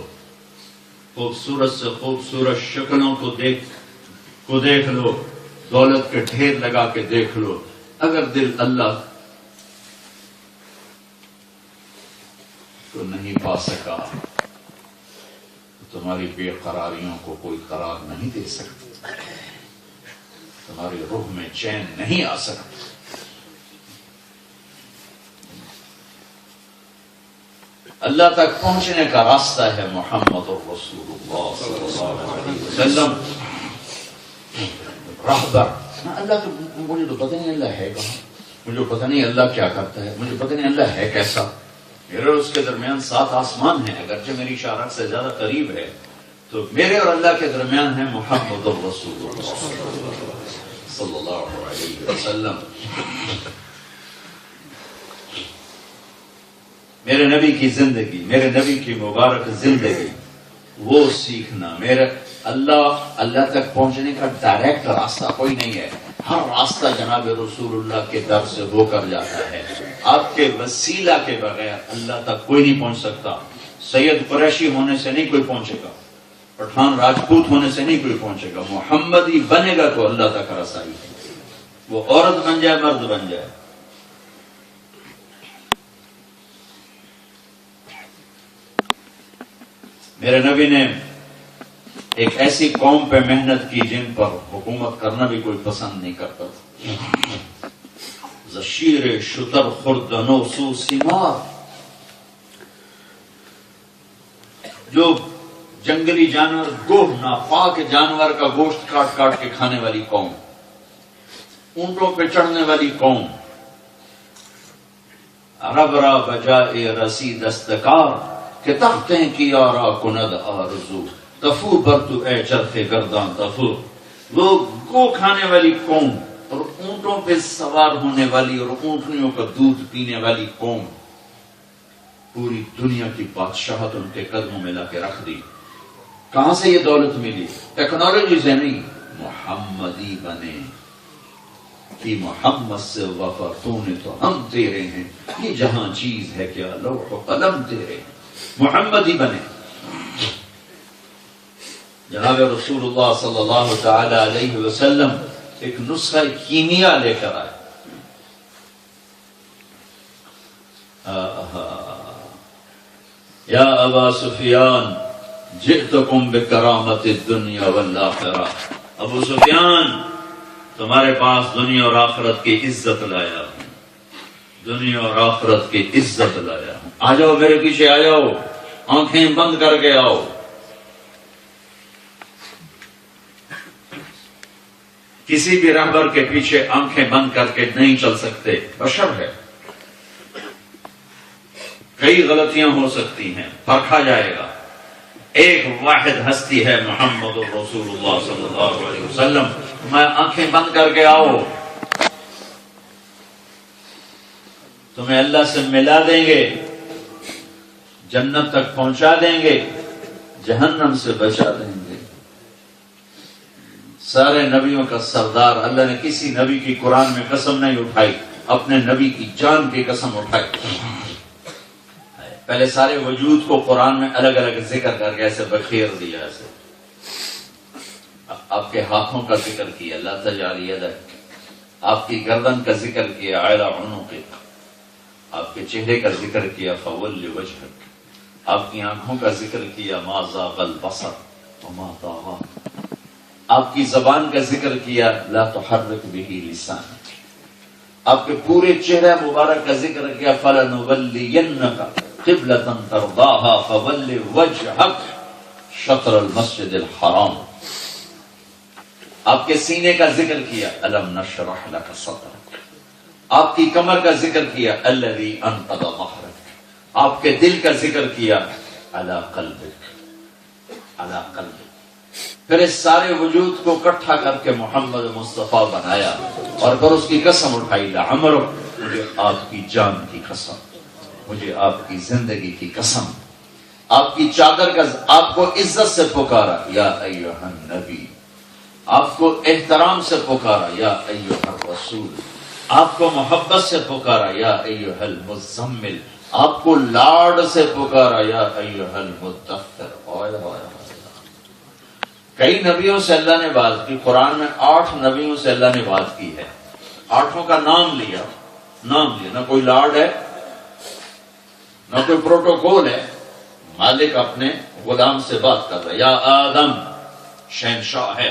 خوبصورت سے خوبصورت شکلوں کو دیکھ لو، دولت کے ڈھیر لگا کے دیکھ لو، اگر دل اللہ کو نہیں پا سکا تو تمہاری بے قراریوں کو کوئی قرار نہیں دے سکتا، تمہاری روح میں چین نہیں آ سکتا۔ اللہ تک پہنچنے کا راستہ ہے محمد رسول اللہ صلی اللہ علیہ وسلم، راہبر۔ اللہ کو مجھے تو پتہ نہیں اللہ ہے کہاں، مجھے پتہ نہیں اللہ کیا کرتا ہے، مجھے پتہ نہیں اللہ ہے کیسا۔ میرے اور اس کے درمیان 7 آسمان ہیں، اگرچہ میری شارک سے زیادہ قریب ہے، تو میرے اور اللہ کے درمیان ہے محمد رسول اللہ صلی اللہ علیہ وسلم۔ میرے نبی کی زندگی، میرے نبی کی مبارک زندگی، وہ سیکھنا۔ میرے اللہ تک پہنچنے کا ڈائریکٹ راستہ کوئی نہیں ہے، ہر راستہ جناب رسول اللہ کے در سے ہو کر جاتا ہے۔ آپ کے وسیلہ کے بغیر اللہ تک کوئی نہیں پہنچ سکتا۔ سید قریشی ہونے سے نہیں کوئی پہنچے گا، پٹھان راجپوت ہونے سے نہیں کوئی پہنچے گا، محمدی بنے گا تو اللہ تک رسائی ہے، وہ عورت بن جائے مرد بن جائے۔ میرے نبی نے ایک ایسی قوم پہ محنت کی جن پر حکومت کرنا بھی کوئی پسند نہیں کرتا تھا۔ زشیر شتر خرد نوسو سیمار، جو جنگلی جانور، گوہ ناپاک جانور کا گوشت کاٹ کاٹ کے کھانے والی قوم، اونٹوں پہ چڑھنے والی قوم، ربرا بجائے رسی دستکار کہ تختیں کی آرا کند آرزو، تفو بر تو اے چرخ گردان تفو۔ وہ گو کھانے والی قوم اور اونٹوں پہ سوار ہونے والی اور اونٹنیوں کا دودھ پینے والی قوم، پوری دنیا کی بادشاہت ان کے قدموں میں لا کے رکھ دی۔ کہاں سے یہ دولت ملی؟ ٹیکنالوجی سے نہیں، محمدی بنے کہ محمد سے وفا تو نے تو ہم تیرے ہیں، یہ جہاں چیز ہے کیا لوح و قلم تیرے ہیں، محمدی بنے۔ جناب رسول اللہ صلی اللہ تعالی علیہ وسلم ایک نسخہ کیمیا لے کر آئے۔ یا ابا سفیان جئتکم بکرامت الدنیا والآخرہ، ابو سفیان تمہارے پاس دنیا اور آخرت کی عزت لایا ہوں، دنیا اور آخرت کی عزت لایا ہوں، آ جاؤ میرے پیچھے آ جاؤ، آنکھیں بند کر کے آؤ۔ کسی بھی رہبر کے پیچھے آنکھیں بند کر کے نہیں چل سکتے، بشر ہے، کئی غلطیاں ہو سکتی ہیں، پرکھا جائے گا۔ ایک واحد ہستی ہے محمد رسول اللہ صلی اللہ علیہ وسلم، میں آنکھیں بند کر کے آؤ، تمہیں اللہ سے ملا دیں گے، جنت تک پہنچا دیں گے، جہنم سے بچا دیں گے۔ سارے نبیوں کا سردار، اللہ نے کسی نبی کی قرآن میں قسم نہیں اٹھائی، اپنے نبی کی جان کی قسم اٹھائی۔ پہلے سارے وجود کو قرآن میں الگ الگ ذکر کر کے ایسے بکھیر دیا، ایسے آپ کے ہاتھوں کا ذکر کیا، لا تجعل یدک، آپ کی گردن کا ذکر کیا، علی عنقک، آپ کے چہرے کا ذکر کیا، فول وجہک، آپ کی آنکھوں کا ذکر کیا، ما زاغ البصر وما طغى، آپ کی زبان کا ذکر کیا، لا تحرک به لسانک، آپ کے پورے چہرہ مبارک کا ذکر کیا، فَلَنُوَلِّيَنَّكَ قِبْلَةً تَرْضَاهَا فَوَلِّ وَجْهَكَ شَطْرَ الْمَسْجِدِ الْحَرَامِ، آپ کے سینے کا ذکر کیا، أَلَمْ نَشْرَحْ لَكَ صَدْرَكَ، آپ کی کمر کا ذکر کیا، الَّذِي أَنقَضَ ظَهْرَكَ، آپ کے دل کا ذکر کیا، عَلَى قَلْبِكَ، عَلَى قَلْبِكَ، پھر اس سارے وجود کو اکٹھا کر کے محمد مصطفیٰ بنایا اور پھر اس کی قسم اٹھائی، لعمرک، مجھے آپ کی جان کی قسم، مجھے آپ کی زندگی کی قسم، آپ کی چادر کا، آپ کو عزت سے پکارا، یا ایھا النبی، آپ کو احترام سے پکارا، یا ایھا الرسول، آپ کو محبت سے پکارا، یا ایھا المزمل، آپ کو لاڈ سے پکارا، یا ایھا المدثر۔ کئی نبیوں سے اللہ نے بات کی، قرآن میں 8 نبیوں سے اللہ نے بات کی ہے، 8 کا نام لیا، نہ کوئی لاڈ ہے نہ کوئی پروٹوکول ہے، مالک اپنے غلام سے بات کر رہا ہے، یا آدم، شہنشاہ ہے،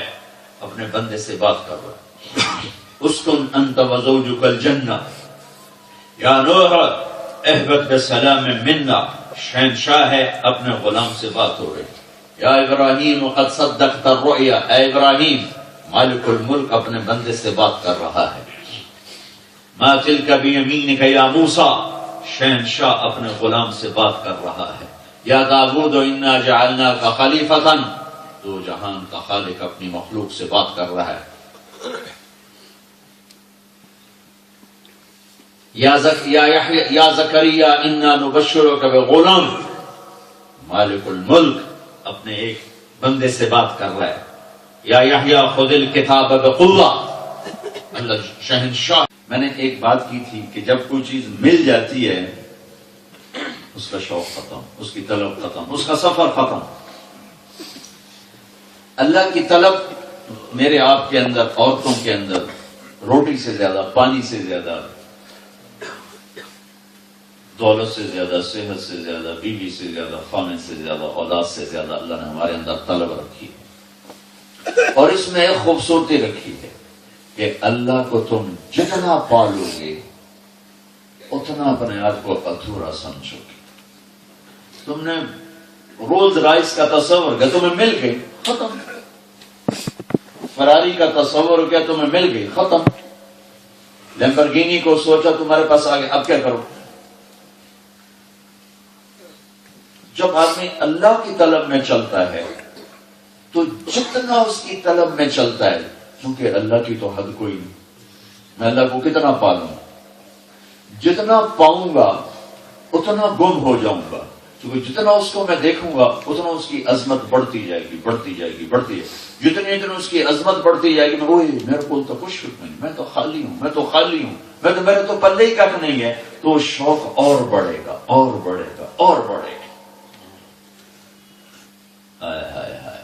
اپنے بندے سے بات کر رہا ہے، اسکن انت وزوجک الجنہ، یا نوح اہبط بسلام منا، شہنشاہ ہے، اپنے غلام سے بات ہو رہی ہے، یا ابراہیم قد صدقت الرؤیا، اے ابراہیم، مالک الملک اپنے بندے سے بات کر رہا ہے، ما تلک بیمینک یا موسیٰ، شہنشاہ اپنے غلام سے بات کر رہا ہے، یا داؤد انا جعلناک خلیفۃ، دو جہان کا خالق اپنی مخلوق سے بات کر رہا ہے، یا زکریا انا نبشرک بغلام، مالک الملک اپنے ایک بندے سے بات کر رہا ہے، یا یحییٰ خذ الکتاب بقوہ، اللہ شہنشاہ۔ میں نے ایک بات کی تھی کہ جب کوئی چیز مل جاتی ہے اس کا شوق ختم، اس کی طلب ختم، اس کا سفر ختم۔ اللہ کی طلب میرے آپ کے اندر، عورتوں کے اندر، روٹی سے زیادہ، پانی سے زیادہ، دولت سے زیادہ، صحت سے زیادہ، بیوی سے زیادہ، خانے سے زیادہ، اولاد سے زیادہ اللہ نے ہمارے اندر طلب رکھی ہے، اور اس میں ایک خوبصورتی رکھی ہے کہ اللہ کو تم جتنا پالو گے اتنا اپنے آپ کو ادھورا سمجھو گے۔ تم نے رولز رائس کا تصور کیا، تمہیں مل گئی، ختم۔ فراری کا تصور کیا، تمہیں مل گئی، ختم۔ لیمبرگینی کو سوچا، تمہارے پاس آ گئے، اب کیا کرو؟ جب آدمی اللہ کی طلب میں چلتا ہے تو جتنا اس کی طلب میں چلتا ہے، کیونکہ اللہ کی تو حد کوئی نہیں، میں اللہ کو کتنا پالوں، جتنا پاؤں گا اتنا گم ہو جاؤں گا، کیونکہ جتنا اس کو میں دیکھوں گا اتنا اس کی عظمت بڑھتی جائے گی، بڑھتی جائے گی، بڑھتی جائے گی، جتنی اس کی عظمت بڑھتی جائے گی، میں اوئے میرے کو تو کچھ نہیں، میں تو خالی ہوں، میں تو خالی ہوں، میرے تو پلے ہی کھ نہیں ہے، تو شوق اور بڑھے گا، اور بڑھے گا، اور بڑھے گا۔ ہائے ہائے ہائے،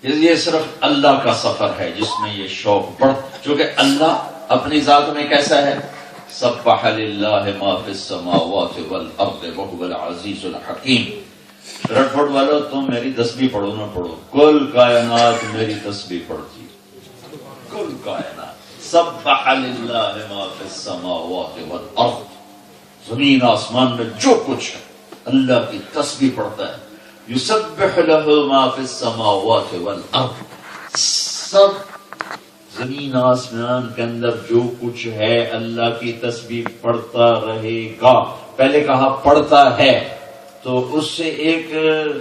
یہ صرف اللہ کا سفر ہے جس میں یہ شوق بڑھ، چونکہ اللہ اپنی ذات میں کیسا ہے؟ سبح للہ ما فی السماوات والارض وهو العزیز الحکیم۔ رٹ پڑ والو تم میری تسبیح پڑھو نہ پڑھو، کل کائنات میری تسبیح پڑھتی، کل کائنات۔ سبح للہ ما فی السماوات والارض، زمین آسمان میں جو کچھ ہے اللہ کی تسبیح پڑھتا ہے۔ یسبح لہ ما فی السماوات والارض، سب زمین آسمان کے اندر جو کچھ ہے اللہ کی تسبیح پڑھتا رہے گا۔ پہلے کہا پڑھتا ہے، تو اس سے ایک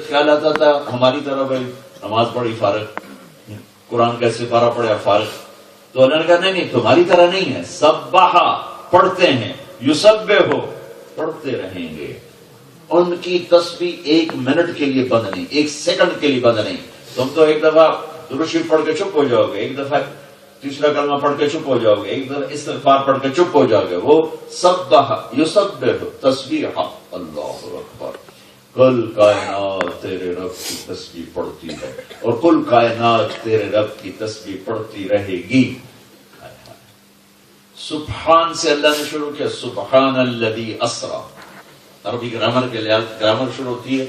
خیال آتا تھا ہماری طرح، بھائی نماز پڑھی فارغ، قرآن کا سپارہ پڑھا فارغ، تو اللہ نے کہا نہیں، تمہاری طرح نہیں ہے، سبحا پڑھتے ہیں، یسبح ہو پڑھتے رہیں گے۔ ان کی تسبیح 1 منٹ کے لیے بند نہیں، 1 سیکنڈ کے لیے بند نہیں۔ تم تو ایک دفعہ درود شریف پڑھ کے چپ ہو جاؤ گے، ایک دفعہ تیسرا کلمہ پڑھ کے چپ ہو جاؤ گے، ایک دفعہ استغفار پڑھ کے چپ ہو جاؤ گے۔ وہ سبح یسبح تسبیح اللہ اکبر، کل کائنات تیرے رب کی تسبیح پڑھتی ہے اور کل کائنات تیرے رب کی تسبیح پڑھتی رہے گی. سبحان سے اللہ نے شروع کیا, سبحان الذی اسرا. عربی گرامر کے لحاظ گرامر شروع ہوتی ہے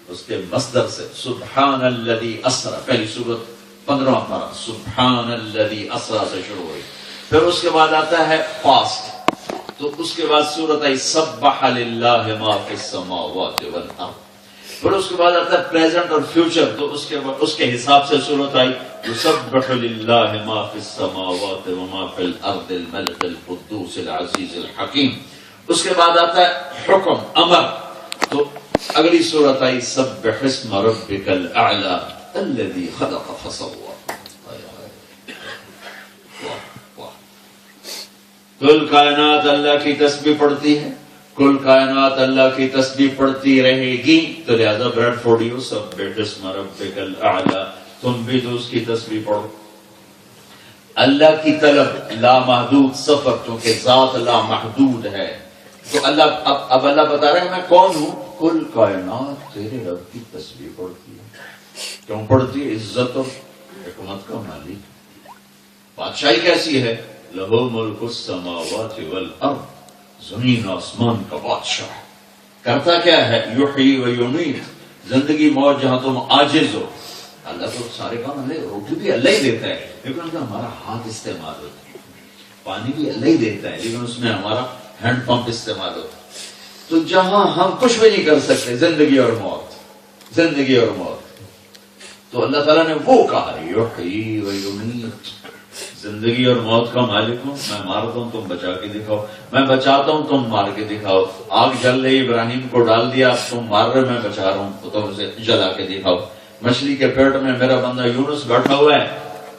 اس کے مصدر سے. سبحان الذی اسرا, پہلی سورت 15واں پارہ سبحان الذی اسرا سے شروع ہوئی. پھر اس کے بعد آتا ہے پاسٹ, تو اس کے بعد سورت آئی سبح للہ ما فی السماوات والارض. پھر اس کے بعد آتا ہے پریزنٹ اور فیوچر, تو اس کے حساب سے سورت آئی یسبح للہ ما فی السماوات وما فی الارض الملک القدوس العزیز الحکیم. اس کے بعد آتا ہے حکم, امر, تو اگلی سورت آئی سبح اسم ربک الاعلی الذی خلق فسوى. کل کائنات اللہ کی تسبیح پڑھتی ہے, کل کائنات اللہ کی تسبیح پڑھتی رہے گی. تو لہذا بریڈ فورڈیو سبح اسم ربک الاعلی, تم بھی تو اس کی تسبیح پڑھو. اللہ کی طلب لامحدود سفر, کیونکہ ذات لامحدود ہے. تو اللہ اب اللہ بتا رہے ہیں میں کون ہوں. کل کائنات تیرے رب کی تسبیح پڑھتی ہے. کیوں پڑھتی ہے؟ عزت اور حکمت کا مالک, بادشاہی کیسی ہے. لہو ملک السماوات والارض, زمین آسمان کا بادشاہ. کرتا کیا ہے؟ یحیی و یمیت, زندگی موت جہاں تم عاجز ہو. اللہ تو سارے کام اللہ, روٹی بھی اللہ ہی دیتا ہے لیکن ہمارا ہاتھ استعمال ہوتا ہے. پانی بھی اللہ ہی دیتا ہے لیکن اس میں ہمارا ہینڈ پمپ استعمال ہوتا ہے. تو جہاں ہم کچھ بھی نہیں کر سکتے, زندگی اور موت, زندگی اور موت, تو اللہ تعالیٰ نے وہ کہا یحیی و یمیت, زندگی اور موت کا مالک ہوں. میں مارتا ہوں تم بچا کے دکھاؤ, میں بچاتا ہوں تم مار کے دکھاؤ. آگ جل رہی, ابراہیم کو ڈال دیا, تم مار رہے میں بچا رہا ہوں تو تم اسے جلا کے دکھاؤ. مچھلی کے پیٹ میں میرا بندہ یونس بیٹھا ہوا ہے,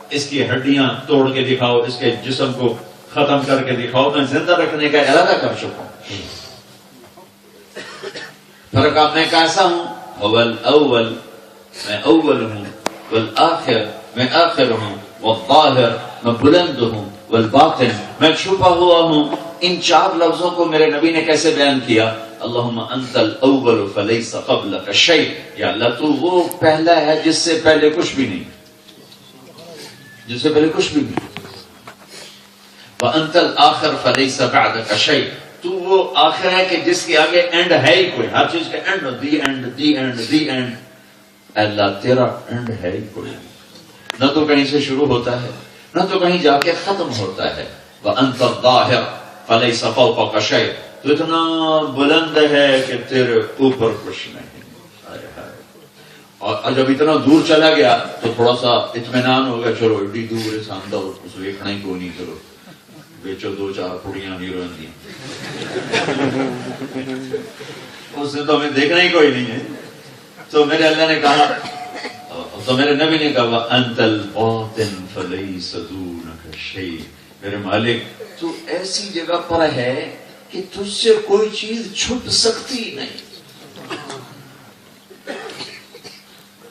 اس کی ہڈیاں توڑ کے دکھاؤ, اس کے جسم کو ختم کر کے دکھاؤ, میں زندہ رکھنے کا ارادہ کر چکا ہوں. فرق میں کیسا ہوں؟ اول اول, میں اول ہوں. والآخر, میں آخر ہوں. والظاہر, میں بلند ہوں. والباطن, میں چھپا ہوا ہوں. ان چار لفظوں کو میرے نبی نے کیسے بیان کیا؟ اللہم انت الاول فلیس قبلک شیء, یا اللہ تو وہ پہلا ہے جس سے پہلے کچھ بھی نہیں, جس سے پہلے کچھ بھی نہیں. وانت الآخر فلیس بعدک شیء, تو وہ آخر ہے کہ جس کے آگے اینڈ ہے ہی کوئی, ہر چیز کا end, the end, the end, the end. اللہ تیرا اینڈ ہے ہی کوئی, نہ تو کہیں سے شروع ہوتا ہے نہ تو کہیں جا کے ختم ہوتا ہے. وانت الظاہر فلیس فوقک شیء, تو اتنا بلند ہے کہ تیرے اوپر کچھ نہیں. اور جب اتنا دور چلا گیا تو تھوڑا سا اطمینان ہو گیا, چلو ایڈی دور ہے سانتا, اس ویکھنا ہی کوئی نہیں, چلو بیچو دو چار پڑیاں ہیروئن دی, اس نے تو ہمیں دیکھنا ہی کوئی نہیں ہے. تو میرے اللہ نے کہا, تو میرے نبی نے کہا انت الباطن فلیس دونک شیء, میرے مالک تو ایسی جگہ پر ہے کہ تجھ سے کوئی چیز چھپ سکتی نہیں.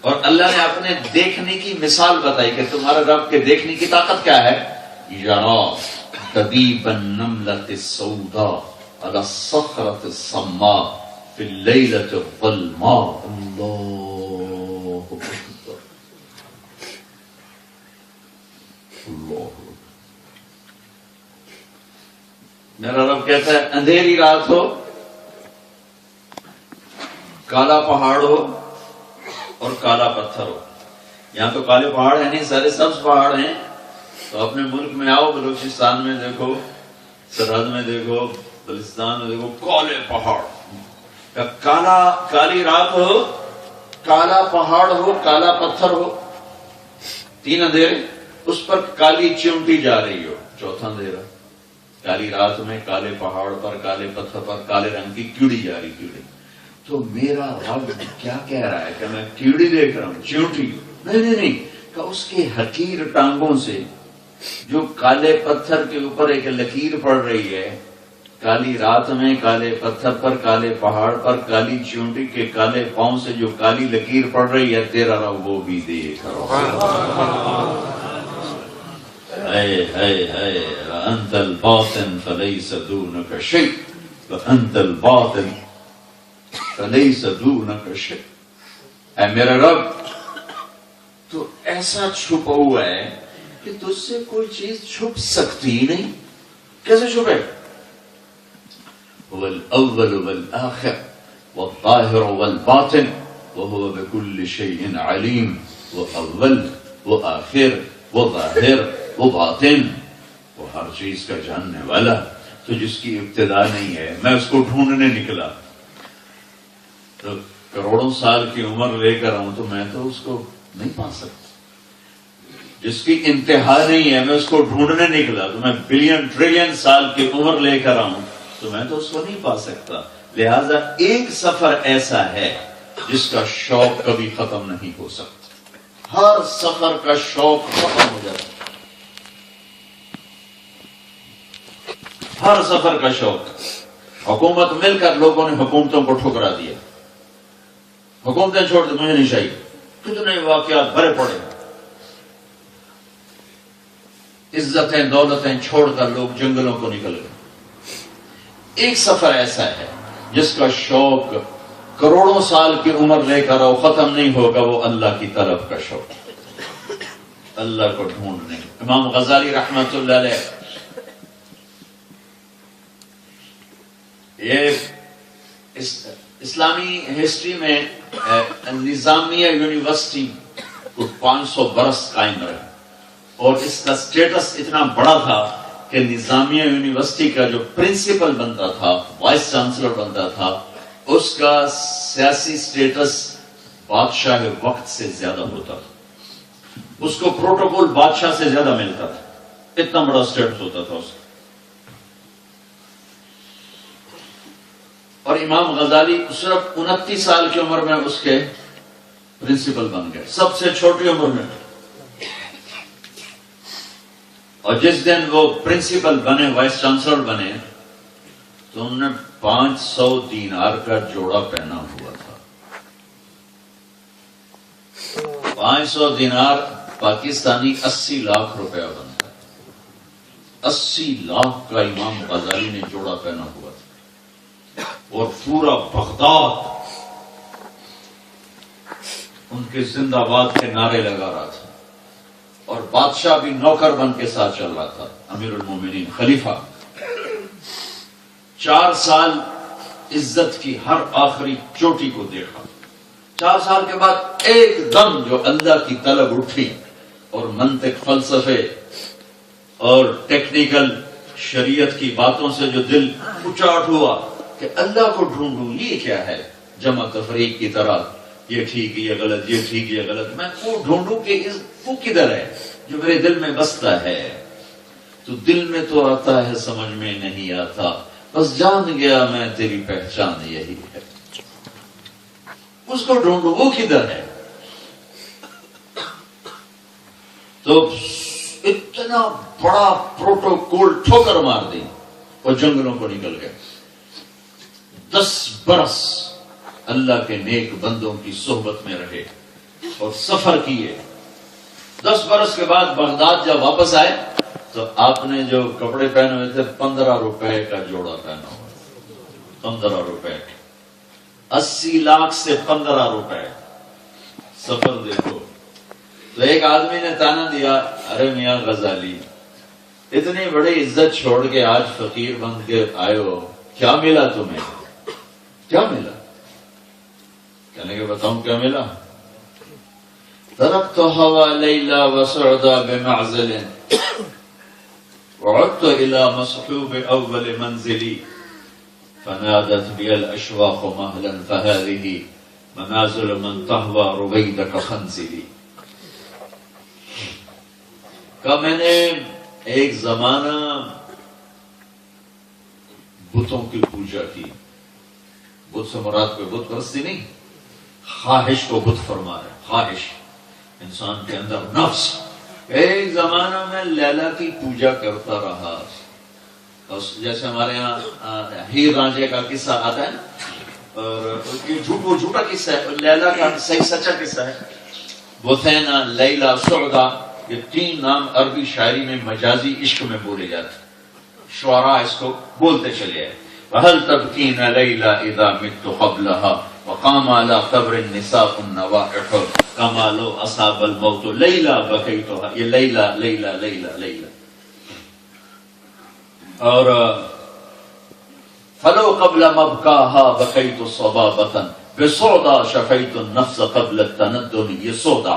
اور اللہ نے اپنے دیکھنے کی مثال بتائی کہ تمہارا رب کے دیکھنے کی طاقت کیا ہے. یرا دبیب النملۃ السوداء علی الصخرۃ الصماء فی اللیلۃ الظلماء. اللہ اکبر, اللہ. میرا رب کہتا ہے اندھیری رات ہو, کالا پہاڑ ہو اور کالا پتھر ہو. یہاں تو کالے پہاڑ ہیں نہیں, سارے سبز پہاڑ ہیں. تو اپنے ملک میں آؤ, بلوچستان میں دیکھو, سرحد میں دیکھو, بلوچستان میں دیکھو, کالے پہاڑ. کالی رات ہو, کالا پہاڑ ہو, کالا پتھر ہو, تین اندھیرے, اس پر کالی چمٹی جا رہی ہو, چوتھا اندھیرا. کالی رات میں کالے پہاڑ پر, کالے پتھر پر, کالے رنگ کی کیڑی جا رہی, کیڑی. تو میرا رب کیا کہہ رہا ہے کہ میں کیڑی دیکھ رہا ہوں, چیونٹی نہیں, کہ اس کے حقیر ٹانگوں سے جو کالے پتھر کے اوپر ایک لکیر پڑ رہی ہے, کالی رات میں کالے پتھر پر, کالے پہاڑ پر, کالی چیونٹی کے کالے پاؤں سے جو کالی لکیر پڑ رہی ہے, تیرا رب وہ بھی دیکھ رہا ہے. وانت الباطن فلیس دونک شیء, وانت الباطن فلیس دونک شیء، اے میرا رب تو ایسا چھپا ہوا ہے کہ تجھ سے کوئی چیز چھپ سکتی ہی نہیں. کیسے چھپے؟ هو الاول والآخر والظاہر والباطن وهو بكل شيء علیم. وہ اول، وہ آخر، وہ ظاہر، وہ باطن، وہ ہر چیز کا جاننے والا. تو جس کی ابتدا نہیں ہے، میں اس کو ڈھونڈنے نکلا تو کروڑوں سال کی عمر لے کر آؤں تو میں تو اس کو نہیں پا سکتا. جس کی انتہا نہیں ہے، میں اس کو ڈھونڈنے نکلا تو میں بلین ٹریلین سال کی عمر لے کر آؤں تو میں تو اس کو نہیں پا سکتا. لہذا ایک سفر ایسا ہے جس کا شوق کبھی ختم نہیں ہو سکتا. ہر سفر کا شوق ختم ہو جاتا ہے. ہر سفر کا شوق. حکومت مل کر لوگوں نے حکومتوں کو ٹھکرا دیا. حکومتیں چھوڑ دیں، مجھے نہیں چاہیے. کتنے واقعات بھرے پڑے. عزتیں دولتیں چھوڑ کر لوگ جنگلوں کو نکل گئے. ایک سفر ایسا ہے جس کا شوق کروڑوں سال کی عمر لے کر آؤ ختم نہیں ہوگا، وہ اللہ کی طرف کا شوق، اللہ کو ڈھونڈنے. امام غزالی رحمت اللہ علیہ یہ اسلامی ہسٹری میں نظامیہ یونیورسٹی کو 500 برس قائم رہے اور اس کا سٹیٹس اتنا بڑا تھا کہ نظامیہ یونیورسٹی کا جو پرنسپل بنتا تھا، وائس چانسلر بنتا تھا، اس کا سیاسی سٹیٹس بادشاہ وقت سے زیادہ ہوتا تھا. اس کو پروٹوکول بادشاہ سے زیادہ ملتا تھا. اتنا بڑا سٹیٹس ہوتا تھا اس کا. اور امام غزالی صرف 29 سال کی عمر میں اس کے پرنسپل بن گئے، سب سے چھوٹی عمر میں. اور جس دن وہ پرنسپل بنے، وائس چانسلر بنے، تو انہوں نے 500 دینار کا جوڑا پہنا ہوا تھا. 500 دینار پاکستانی 80 لاکھ روپیہ بنتا ہے. 80 لاکھ کا امام غزالی نے جوڑا پہنا ہوا تھا. اور پورا بغداد ان کے زندہ باد کے نعرے لگا رہا تھا. اور بادشاہ بھی نوکر بن کے ساتھ چل رہا تھا، امیر المومنین خلیفہ. 4 سال عزت کی ہر آخری چوٹی کو دیکھا. 4 سال کے بعد ایک دم جو اللہ کی طلب اٹھی اور منطق، فلسفے اور ٹیکنیکل شریعت کی باتوں سے جو دل اچاٹ ہوا کہ اللہ کو ڈھونڈوں، یہ کیا ہے؟ جمع تفریق کی طرح، یہ ٹھیک یہ غلط، یہ ٹھیک یہ غلط. میں کو ڈھونڈوں کہ وہ کدھر ہے جو میرے دل میں بستا ہے. تو دل میں تو آتا ہے، سمجھ میں نہیں آتا. بس جان گیا میں تیری پہچان یہی ہے. اس کو ڈھونڈو، وہ کدھر ہے. تو اتنا بڑا پروٹوکول ٹھوکر مار دی اور جنگلوں کو نکل گئے. 10 برس اللہ کے نیک بندوں کی صحبت میں رہے اور سفر کیے. 10 برس کے بعد بغداد جب واپس آئے تو آپ نے جو کپڑے پہنے ہوئے تھے 15 روپے کا جوڑا پہنا ہوا. 15 روپے. 80 لاکھ سے 15 روپے. سفر دیکھو. تو ایک آدمی نے تانا دیا، ارے میاں غزالی، اتنی بڑی عزت چھوڑ کے آج فقیر بن کے آئے ہو، کیا ملا تمہیں؟ کیا ملا؟ کہنے کے بتاؤں کیا ملا. ترکت ہوا لیلا وسعدا بمعزل وعدت الى مصحوب اول منزلی فنادت بي الاشواق مهلا فهذه منازل من تهوى رويدك خنزلی. کہ میں نے ایک زمانہ بتوں کی پوجا کی. بت سے مراد کوئی بت پرستی نہیں، خواہش کو بت فرما رہے. خواہش انسان کے اندر نفس. ایک زمانہ میں لیلا کی پوجا کرتا رہا. جیسے ہمارے یہاں ہیر رانجھے کا قصہ آتا ہے نا، اور یہ جھوٹا قصہ ہے، لیلا کا صحیح سچا قصہ ہے. بثینا، لیلا، سعدا، یہ 3 نام عربی شاعری میں مجازی عشق میں بولے جاتے ہیں. شعراء اس کو بولتے چلے آئے. وهل تبكين ليلى اذا مت قبلها وقام على قبر النساء النوائح كما لو اصاب الموت ليلى بكيتها. یہ لیلہ لیلہ لیلہ لیلہ. اور فلو قبل مبكاها بكيت صبابة بسودا شفيت النفس قبل التندن. یہ سودا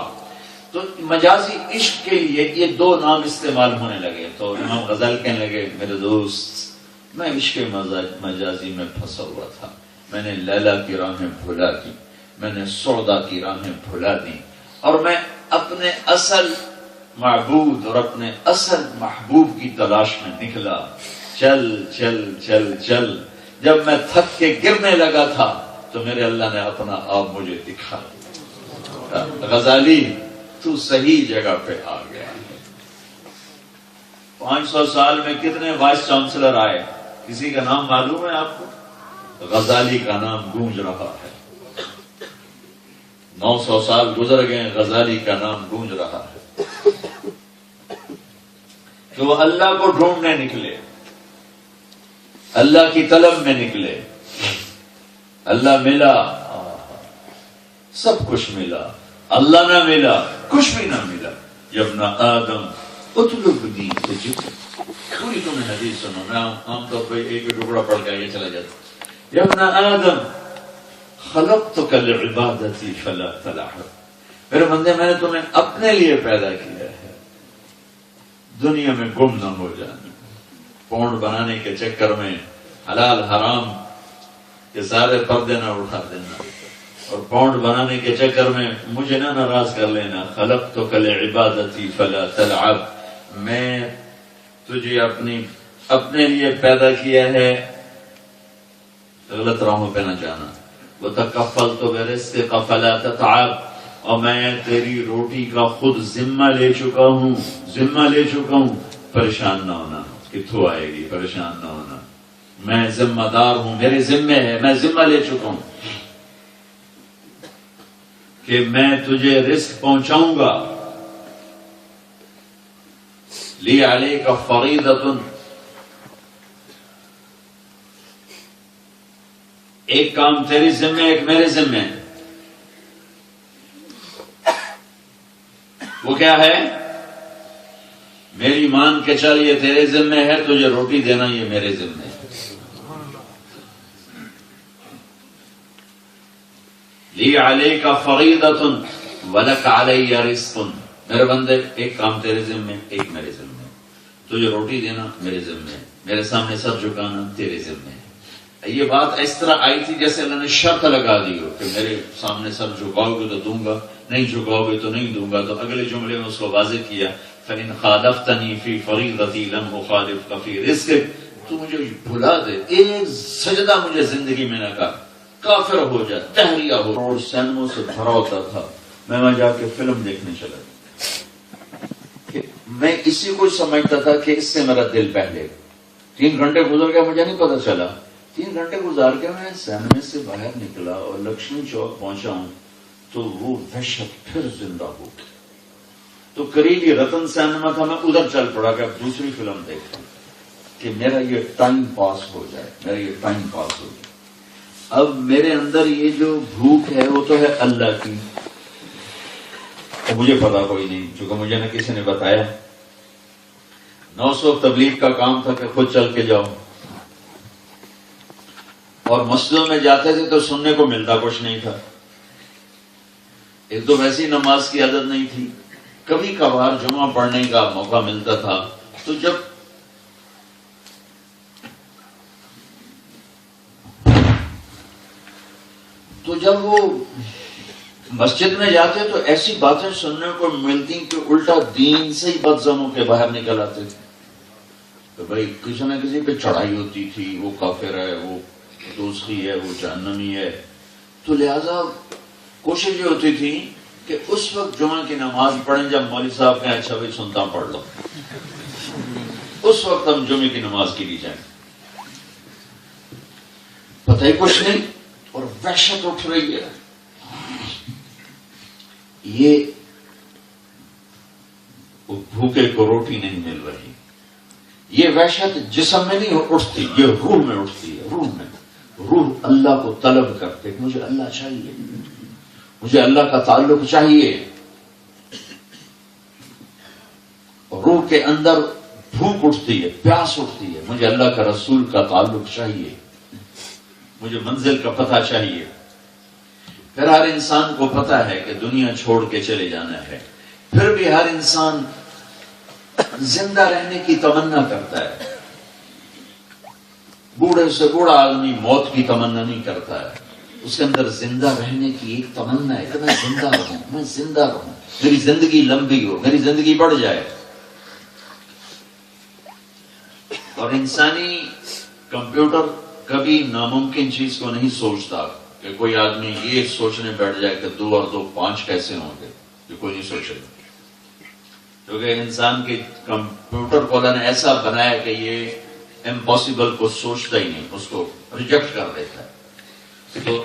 تو مجازی عشق کے لیے یہ دو نام استعمال ہونے لگے. تو امام غزال کہنے لگے میرے دوست میں عشق مجازی میں پھنسا ہوا تھا. میں نے لیلا کی راہیں بھلا دی, میں نے سودا کی راہیں بھلا دی, اور میں اپنے اصل معبود اور اپنے اصل محبوب کی تلاش میں نکلا. چل چل چل چل. جب میں تھک کے گرنے لگا تھا تو میرے اللہ نے اپنا آپ مجھے دکھا. غزالی تو صحیح جگہ پہ آ گیا. 500 سال میں کتنے وائس چانسلر آئے, کسی کا نام معلوم ہے آپ کو؟ غزالی کا نام گونج رہا ہے. 900 سال گزر گئے, غزالی کا نام گونج رہا ہے. کہ وہ اللہ کو ڈھونڈنے نکلے, اللہ کی طلب میں نکلے. اللہ ملا, سب کچھ ملا. اللہ نہ ملا, کچھ بھی نہ ملا. جب نہ آدم اطلبنی تجد, پوری تمہیں حدیث سنو, میں عام طور پہ ایک ٹکڑا پڑھ کے آگے چلا جاتا. یا ابن آدم خلقتک لعبادتی فلا تلعب. میرے بندے میں نے تمہیں اپنے لیے پیدا کیا ہے, دنیا میں گم نہ ہو جانا. پونڈ بنانے کے چکر میں حلال حرام کے سارے پردے نہ اٹھا دینا, اور پونڈ بنانے کے چکر میں مجھے نہ ناراض کر لینا. خلقتک لعبادتی فلا تلعب. میں تجھے اپنے لیے پیدا کیا ہے, غلط راہوں پہ نہ جانا. وتکفلت برزقک فلا تتعب. اور میں تیری روٹی کا خود ذمہ لے چکا ہوں, پریشان نہ ہونا کتوں آئے گی, پریشان نہ ہونا. میں ذمہ دار ہوں, میرے ذمے ہے, میں ذمہ لے چکا ہوں کہ میں تجھے رزق پہنچاؤں گا. لی علیک فریضۃ, ایک کام تیری ذمہ, ایک میرے ذمہ. وہ کیا ہے؟ میری مان کے چل, یہ تیرے ذمہ ہے, تجھے روٹی دینا یہ میرے ذمہ ہے. لی علیک فریضۃ ولک علی رزق. میرے بندے ایک کام تیرے ذمہ, ایک میرے ذمہ. تجھے روٹی دینا میرے ذمہ ہے, میرے سامنے سر جھکانا تیرے ذمہ ہے. یہ بات اس طرح آئی تھی جیسے اللہ نے شرط لگا دی ہو کہ میرے سامنے سر جھکاؤ گے تو دوں گا, نہیں جھکاؤ گے تو نہیں دوں گا. تو اگلے جملے میں اس کو واضح کیا, فَإِنْ خَالَفْتَنِي فِي فَرِيضَتِي لَمْ أُخَالِفْكَ فِي رِزْقِكَ. تو مجھے بھلا دے, ایک سجدہ مجھے زندگی میں نہ کر, کافر ہو جائے, تہریہ ہو. اور سینموں سے بھرا ہوتا تھا. میں وہاں جا کے فلم دیکھنے چلا, کہ میں اسی کو سمجھتا تھا کہ اس سے میرا دل پہلے. 3 گھنٹے گزر گیا, مجھے نہیں پتا چلا. 3 گھنٹے گزار کے میں سینما سے باہر نکلا اور لکشمی چوک پہنچا ہوں تو وہ وحشت پھر زندہ ہو گئی. تو قریب یہ رتن سینما تھا, میں ادھر چل پڑا کہ اب دوسری فلم دیکھتا کہ میرا یہ ٹائم پاس ہو جائے, میرا یہ ٹائم پاس ہو جائے. اب میرے اندر یہ جو بھوک ہے وہ تو ہے اللہ کی, اور مجھے پتا کوئی نہیں, چونکہ مجھے نہ کسی نے بتایا. 900 تبلیغ کا کام تھا کہ خود چل کے جاؤ, اور مسجدوں میں جاتے تھے تو سننے کو ملتا کچھ نہیں تھا. ایک تو ویسی نماز کی عادت نہیں تھی, کبھی کبھار جمعہ پڑھنے کا موقع ملتا تھا. تو جب وہ مسجد میں جاتے تو ایسی باتیں سننے کو ملتی کہ الٹا دین سے ہی بدزنوں کے باہر نکل آتے تھے. تو بھائی کسی نہ کسی پہ چڑھائی ہوتی تھی, وہ کافر ہے, وہ دوسری ہے, وہ جہنمی ہے. تو لہذا کوشش یہ ہوتی تھی کہ اس وقت جمعہ کی نماز پڑھیں جب مولوی صاحب کہیں اچھا بھائی سنتا پڑھ لو, اس وقت ہم جمعے کی نماز کے لیے جائیں. پتہ ہی کچھ نہیں, اور وحشت اٹھ رہی ہے. یہ بھوکے کو روٹی نہیں مل رہی, یہ وحشت جسم میں نہیں اٹھتی، یہ روح میں اٹھتی ہے. روح میں روح اللہ کو طلب کرتے کہ مجھے اللہ چاہیے، مجھے اللہ کا تعلق چاہیے. روح کے اندر بھوک اٹھتی ہے، پیاس اٹھتی ہے، مجھے اللہ کا رسول کا تعلق چاہیے، مجھے منزل کا پتہ چاہیے. پھر ہر انسان کو پتہ ہے کہ دنیا چھوڑ کے چلے جانا ہے، پھر بھی ہر انسان زندہ رہنے کی تمنا کرتا ہے. بوڑھے سے بوڑھا آدمی موت کی تمنا نہیں کرتا ہے، اس کے اندر زندہ رہنے کی ایک تمنا ہے کہ میں زندہ رہوں، میں زندہ رہوں، میری زندگی لمبی ہو، میری زندگی بڑھ جائے. اور انسانی کمپیوٹر کبھی ناممکن چیز کو نہیں سوچتا کہ کوئی آدمی یہ سوچنے بیٹھ جائے کہ 2 اور 2 5 کیسے ہوں گے، یہ کوئی نہیں سوچے گا. کیونکہ انسان کے کمپیوٹر کو اللہ نے ایسا بنایا کہ یہ امپاسبل کو سوچتا ہی نہیں، اس کو ریجیکٹ کر دیتا ہے. تو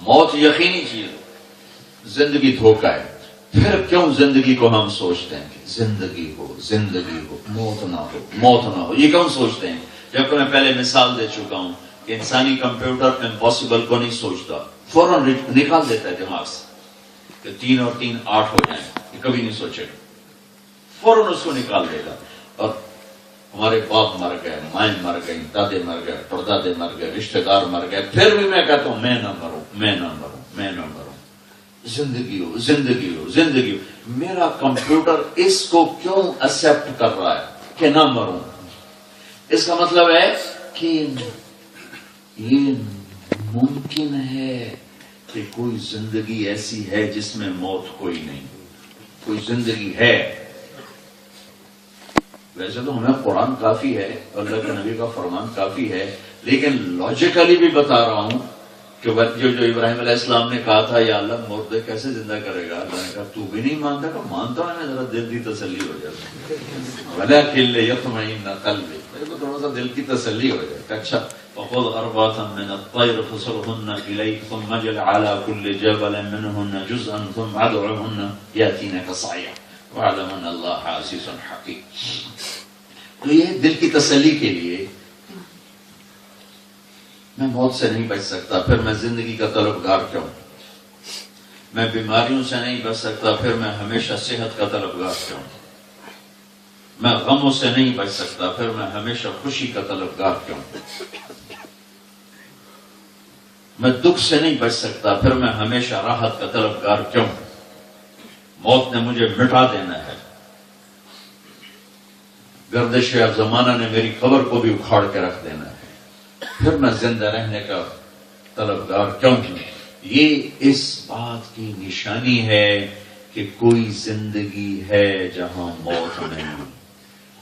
موت یقینی چیز، زندگی دھوکہ ہے. پھر کیوں زندگی کو ہم سوچتے ہیں کہ زندگی ہو، زندگی ہو، موت نہ ہو، موت نہ ہو، یہ کیوں سوچتے ہیں؟ جبکہ میں پہلے مثال دے چکا ہوں کہ انسانی کمپیوٹر امپاسبل کو نہیں سوچتا، فوراً نکال دیتا ہے دماغ سے کہ 3 اور 3 8 ہو جائیں، یہ کبھی نہیں سوچے گا، فوراً اس کو نکال دے گا. اور ہمارے باپ مر گئے، مائیں مر گئی، دادے مر گئے، پردادے مر گئے، رشتہ دار مر گئے، پھر بھی میں کہتا ہوں میں نہ مروں، میں نہ مروں، میں نہ مروں، زندگی ہو، زندگی ہو، زندگی ہو. میرا کمپیوٹر اس کو کیوں ایکسپٹ کر رہا ہے کہ نہ مروں؟ اس کا مطلب ہے کہ یہ ممکن ہے کہ کوئی زندگی ایسی ہے جس میں موت کوئی نہیں، کوئی زندگی ہے. ویسے تو ہمیں قرآن کافی ہے، اللہ کے نبی کا فرمان کافی ہے، لیکن لاجیکلی بھی بتا رہا ہوں کہ جو ابراہیم علیہ السلام نے کہا تھا یا اللہ مردے کیسے زندہ کرے گا، اللہ نے کہا تو بھی نہیں مانتا، کہ مانتا ہوں، میں ذرا دل کی تسلی ہو جاتی بھلا کھلے یطمئن قلبی، میرے کو تھوڑا سا دل کی تسلی ہو جائے کہ اچھا فخذ أربعة من الطير فصرهن إليك ثم اجعل على كل جبل منهن جزءا ثم ادعهن يأتينك صعيا واعلم أن الله عزيز حكيم. تو یہ دل کی تسلی کے لیے میں موت سے نہیں بچ سکتا، پھر میں زندگی کا طلبگار کیوں؟ میں بیماریوں سے نہیں بچ سکتا، پھر میں ہمیشہ صحت کا طلبگار کیوں؟ میں غموں سے نہیں بچ سکتا، پھر میں ہمیشہ خوشی کا طلبگار کیوں؟ میں دکھ سے نہیں بچ سکتا، پھر میں ہمیشہ راحت کا طلبگار کیوں؟ موت نے مجھے مٹا دینا ہے، گردش زمانہ نے میری قبر کو بھی اکھاڑ کے رکھ دینا ہے، پھر میں زندہ رہنے کا طلبگار کیوں ہوں؟ یہ اس بات کی نشانی ہے کہ کوئی زندگی ہے جہاں موت نہیں،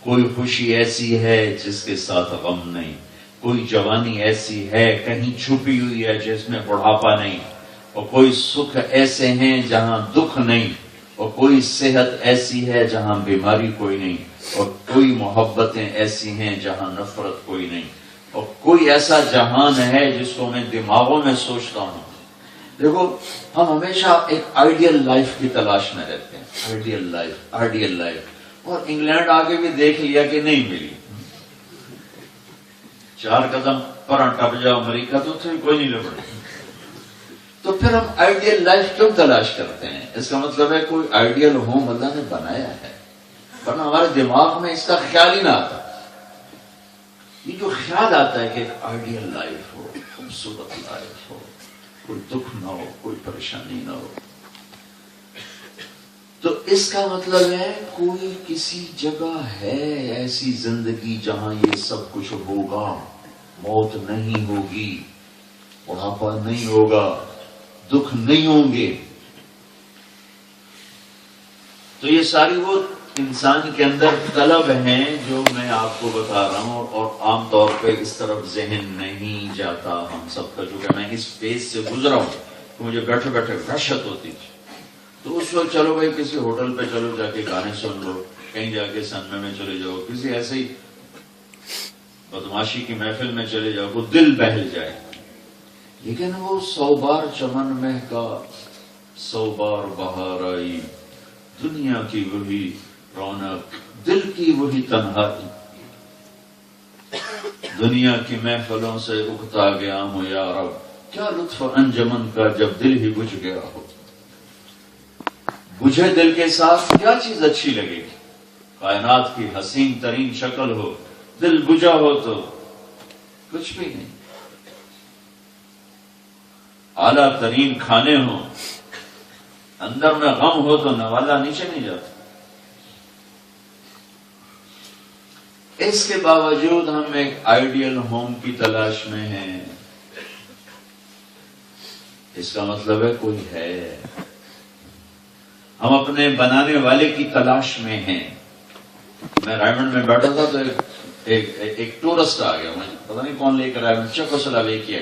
کوئی خوشی ایسی ہے جس کے ساتھ غم نہیں، کوئی جوانی ایسی ہے کہیں چھپی ہوئی ہے جس میں بڑھاپا نہیں، اور کوئی سکھ ایسے ہیں جہاں دکھ نہیں، اور کوئی صحت ایسی ہے جہاں بیماری کوئی نہیں، اور کوئی محبتیں ایسی ہیں جہاں نفرت کوئی نہیں، اور کوئی ایسا جہان ہے جس کو میں دماغوں میں سوچتا ہوں. دیکھو ہم ہمیشہ ایک آئیڈیل لائف کی تلاش میں رہتے ہیں، آئیڈیل لائف، آئیڈیل لائف، اور انگلینڈ آگے بھی دیکھ لیا کہ نہیں ملی. 4 قدم پر ٹپ جاؤ امریکہ تو کوئی نہیں لبڑے. تو پھر ہم آئیڈیل لائف کیوں تلاش کرتے ہیں؟ اس کا مطلب ہے کوئی آئیڈیل ہوم اللہ نے بنایا ہے، ورنہ ہمارے دماغ میں اس کا خیال ہی نہ آتا. یہ جو خیال آتا ہے کہ ایک آئیڈیل لائف ہو، خوبصورت لائف ہو، کوئی دکھ نہ ہو، کوئی پریشانی نہ ہو، تو اس کا مطلب ہے کوئی کسی جگہ ہے ایسی زندگی جہاں یہ سب کچھ ہوگا، موت نہیں ہوگی، بڑھاپا نہیں ہوگا، دکھ نہیں ہوں گے. تو یہ ساری وہ انسان کے اندر طلب ہیں جو میں آپ کو بتا رہا ہوں، اور عام طور پہ اس طرف ذہن نہیں جاتا ہم سب کا. جو کہ میں اس فیز سے گزرا ہوں تو مجھے بیٹھے بیٹھے وحشت ہوتی تھی، تو اس وقت چلو بھائی کسی ہوٹل پہ چلو جا کے گانے سن لو، کہیں جا کے سننے میں چلے جاؤ، کسی ایسے ہی بدماشی کی محفل میں چلے جاؤ، وہ دل بہل جائے. لیکن وہ 100 بار چمن مہکا، 100 بار بہار آئی، دنیا کی وہی رونق، دل کی وہی تنہائی، دنیا کی محفلوں سے اکتا گیا ہوں یا رب، کیا لطف انجمن کا جب دل ہی بجھ گیا ہو۔ بجھے دل کے ساتھ کیا چیز اچھی لگے گی؟ کائنات کی حسین ترین شکل ہو، دل بجھا ہو تو کچھ بھی نہیں۔ اعلیٰ ترین کھانے ہوں، اندر میں غم ہو تو نوالا نیچے نہیں جاتا۔ اس کے باوجود ہم ایک آئیڈیل ہوم کی تلاش میں ہیں، اس کا مطلب ہے کوئی ہے۔ ہم اپنے بنانے والے کی تلاش میں ہیں۔ میں رائمنڈ میں بیٹھا تھا تو ایک ٹورسٹ آ گیا، مجھے پتہ نہیں کون لے کر آیا، چیکوسلوواکیا۔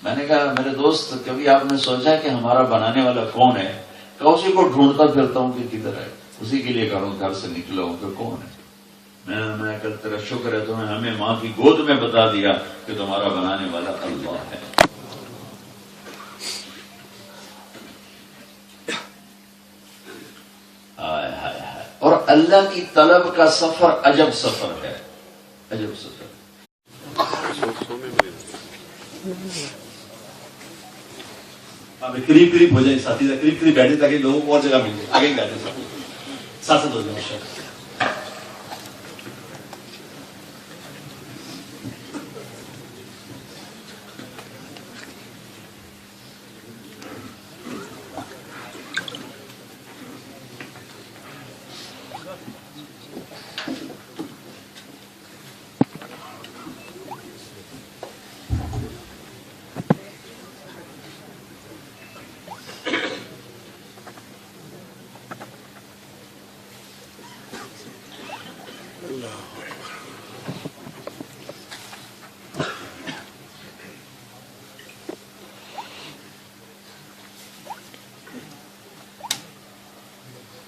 میں نے کہا میرے دوست کبھی آپ نے سوچا کہ ہمارا بنانے والا کون ہے؟ کہ اسی کو ڈھونڈتا پھرتا ہوں کہ کدھر ہے، اسی کے لیے گھروں گھر سے نکلا ہوں کہ کون ہے۔ میں کل تیرا شکر ہے تمہیں ہمیں ماں کی گود میں بتا دیا کہ تمہارا بنانے والا اللہ ہے۔ اور اللہ کی طلب کا سفر عجب سفر ہے، عجب سفر۔ قریب قریب ہو جائے ساتھی، قریب قریب بیٹھے تاکہ لوگوں کو اور جگہ مل جائے، آگے بیٹھے ساتھ ساتھ ہو جائے۔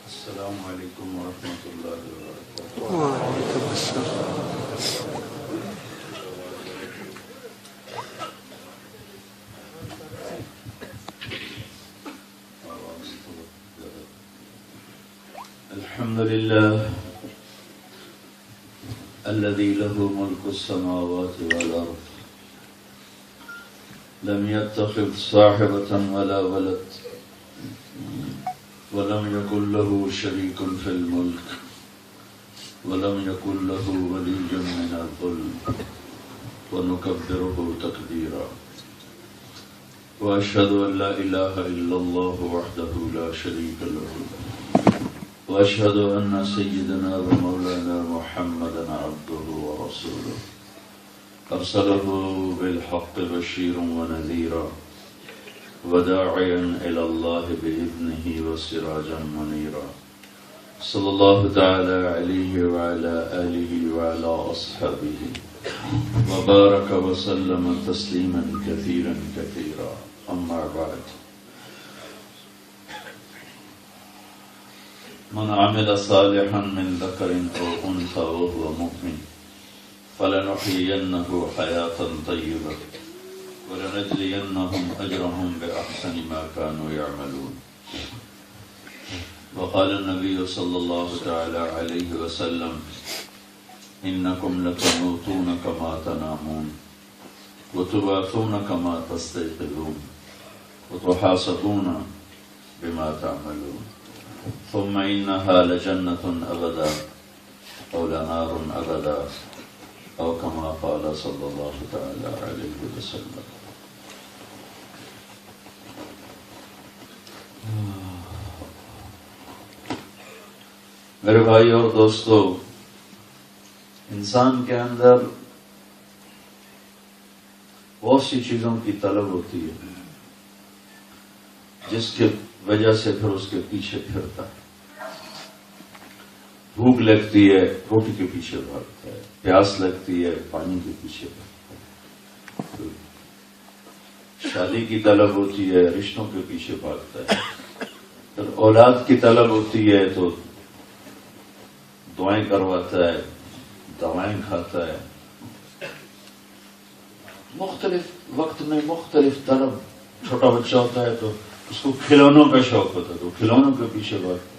السلام علیکم ورحمۃ اللہ وبرکاتہ۔ وعلیکم السلام۔ الحمد لله الذي له ملك السماوات والأرض لم يتخذ صاحبة ولا ولد ولم يكن له شريك في الملك ولم يكن له ولي من الذل ونكبره تكبيرا، وأشهد أن لا إله إلا الله وحده لا شريك له، وأشهد أن سيدنا ومولانا محمدا عبده ورسوله أرسله بالحق بشيرا ونذيرا وداعيا إلى الله بإذنه وسراجا منيرا، صلى الله تعالى عليه وعلى آله وعلى أصحابه وبارك وسلم تسليما كثيرا كثيرا، أما بعد، من عمل صالحا من ذكر أو أنثى وهو مؤمن فلنحيينه حياة طيبة ولنجزينهم أجرهم بأحسن ما كانوا يعملون۔ وقال النبي صلى الله تعالى عليه وسلم إنكم لتموتون كما تنامون وتبعثون كما تستيقظون وتحاسبون بما تعملون، ثم إنها لجنة أبدا أو لنار أبدا، أو كما قال صلى الله تعالى عليه وسلم۔ میرے بھائی اور دوستو، انسان کے اندر بہت سی چیزوں کی طلب ہوتی ہے جس کی وجہ سے پھر اس کے پیچھے پھرتا ہے۔ بھوک لگتی ہے روٹی کے پیچھے بھاگتا ہے، پیاس لگتی ہے پانی کے پیچھے بھاگتا ہے، شادی کی طلب ہوتی ہے رشتوں کے پیچھے بھاگتا ہے، پھر اولاد کی طلب ہوتی ہے تو دعائیں کرواتا ہے، دوائیں کھاتا ہے۔ مختلف وقت میں مختلف طلب۔ چھوٹا بچہ ہوتا ہے تو اس کو کھلونوں کا شوق ہوتا ہے تو کھلونوں کے پیچھے بھاگتا ہے۔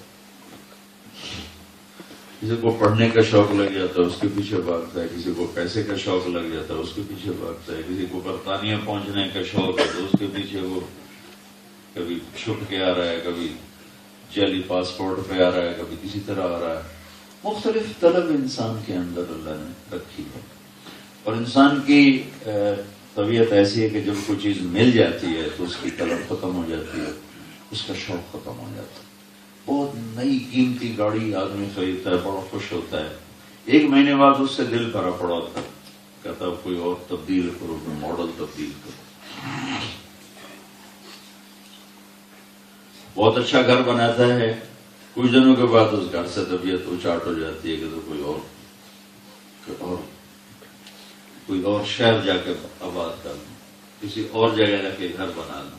کسی کو پڑھنے کا شوق لگ جاتا ہے اس کے پیچھے بھاگتا ہے، کسی کو پیسے کا شوق لگ جاتا ہے اس کے پیچھے بھاگتا ہے، کسی کو برطانیہ پہنچنے کا شوق ہے تو اس کے پیچھے وہ کبھی چھٹ کے آ رہا ہے، کبھی جعلی پاسپورٹ پہ آ رہا ہے، کبھی کسی طرح آ رہا ہے۔ مختلف طلب انسان کے اندر اللہ نے رکھی ہے، اور انسان کی طبیعت ایسی ہے کہ جب کوئی چیز مل جاتی ہے تو اس کی طلب ختم ہو جاتی ہے، اس کا شوق ختم ہو جاتا ہے۔ بہت نئی قیمتی گاڑی آدمی خریدتا ہے، بڑا خوش ہوتا ہے، ایک مہینے بعد اس سے دل بھرا پڑا ہوتا ہے، کہتا ہے کوئی اور تبدیل کرو، کوئی ماڈل تبدیل کرو۔ بہت اچھا گھر بناتا ہے، کچھ دنوں کے بعد اس گھر سے طبیعت اچاٹ ہو جاتی ہے کہ تو کوئی اور شہر جا کے آباد کر لوں، کسی اور جگہ جا کے گھر بنا لوں۔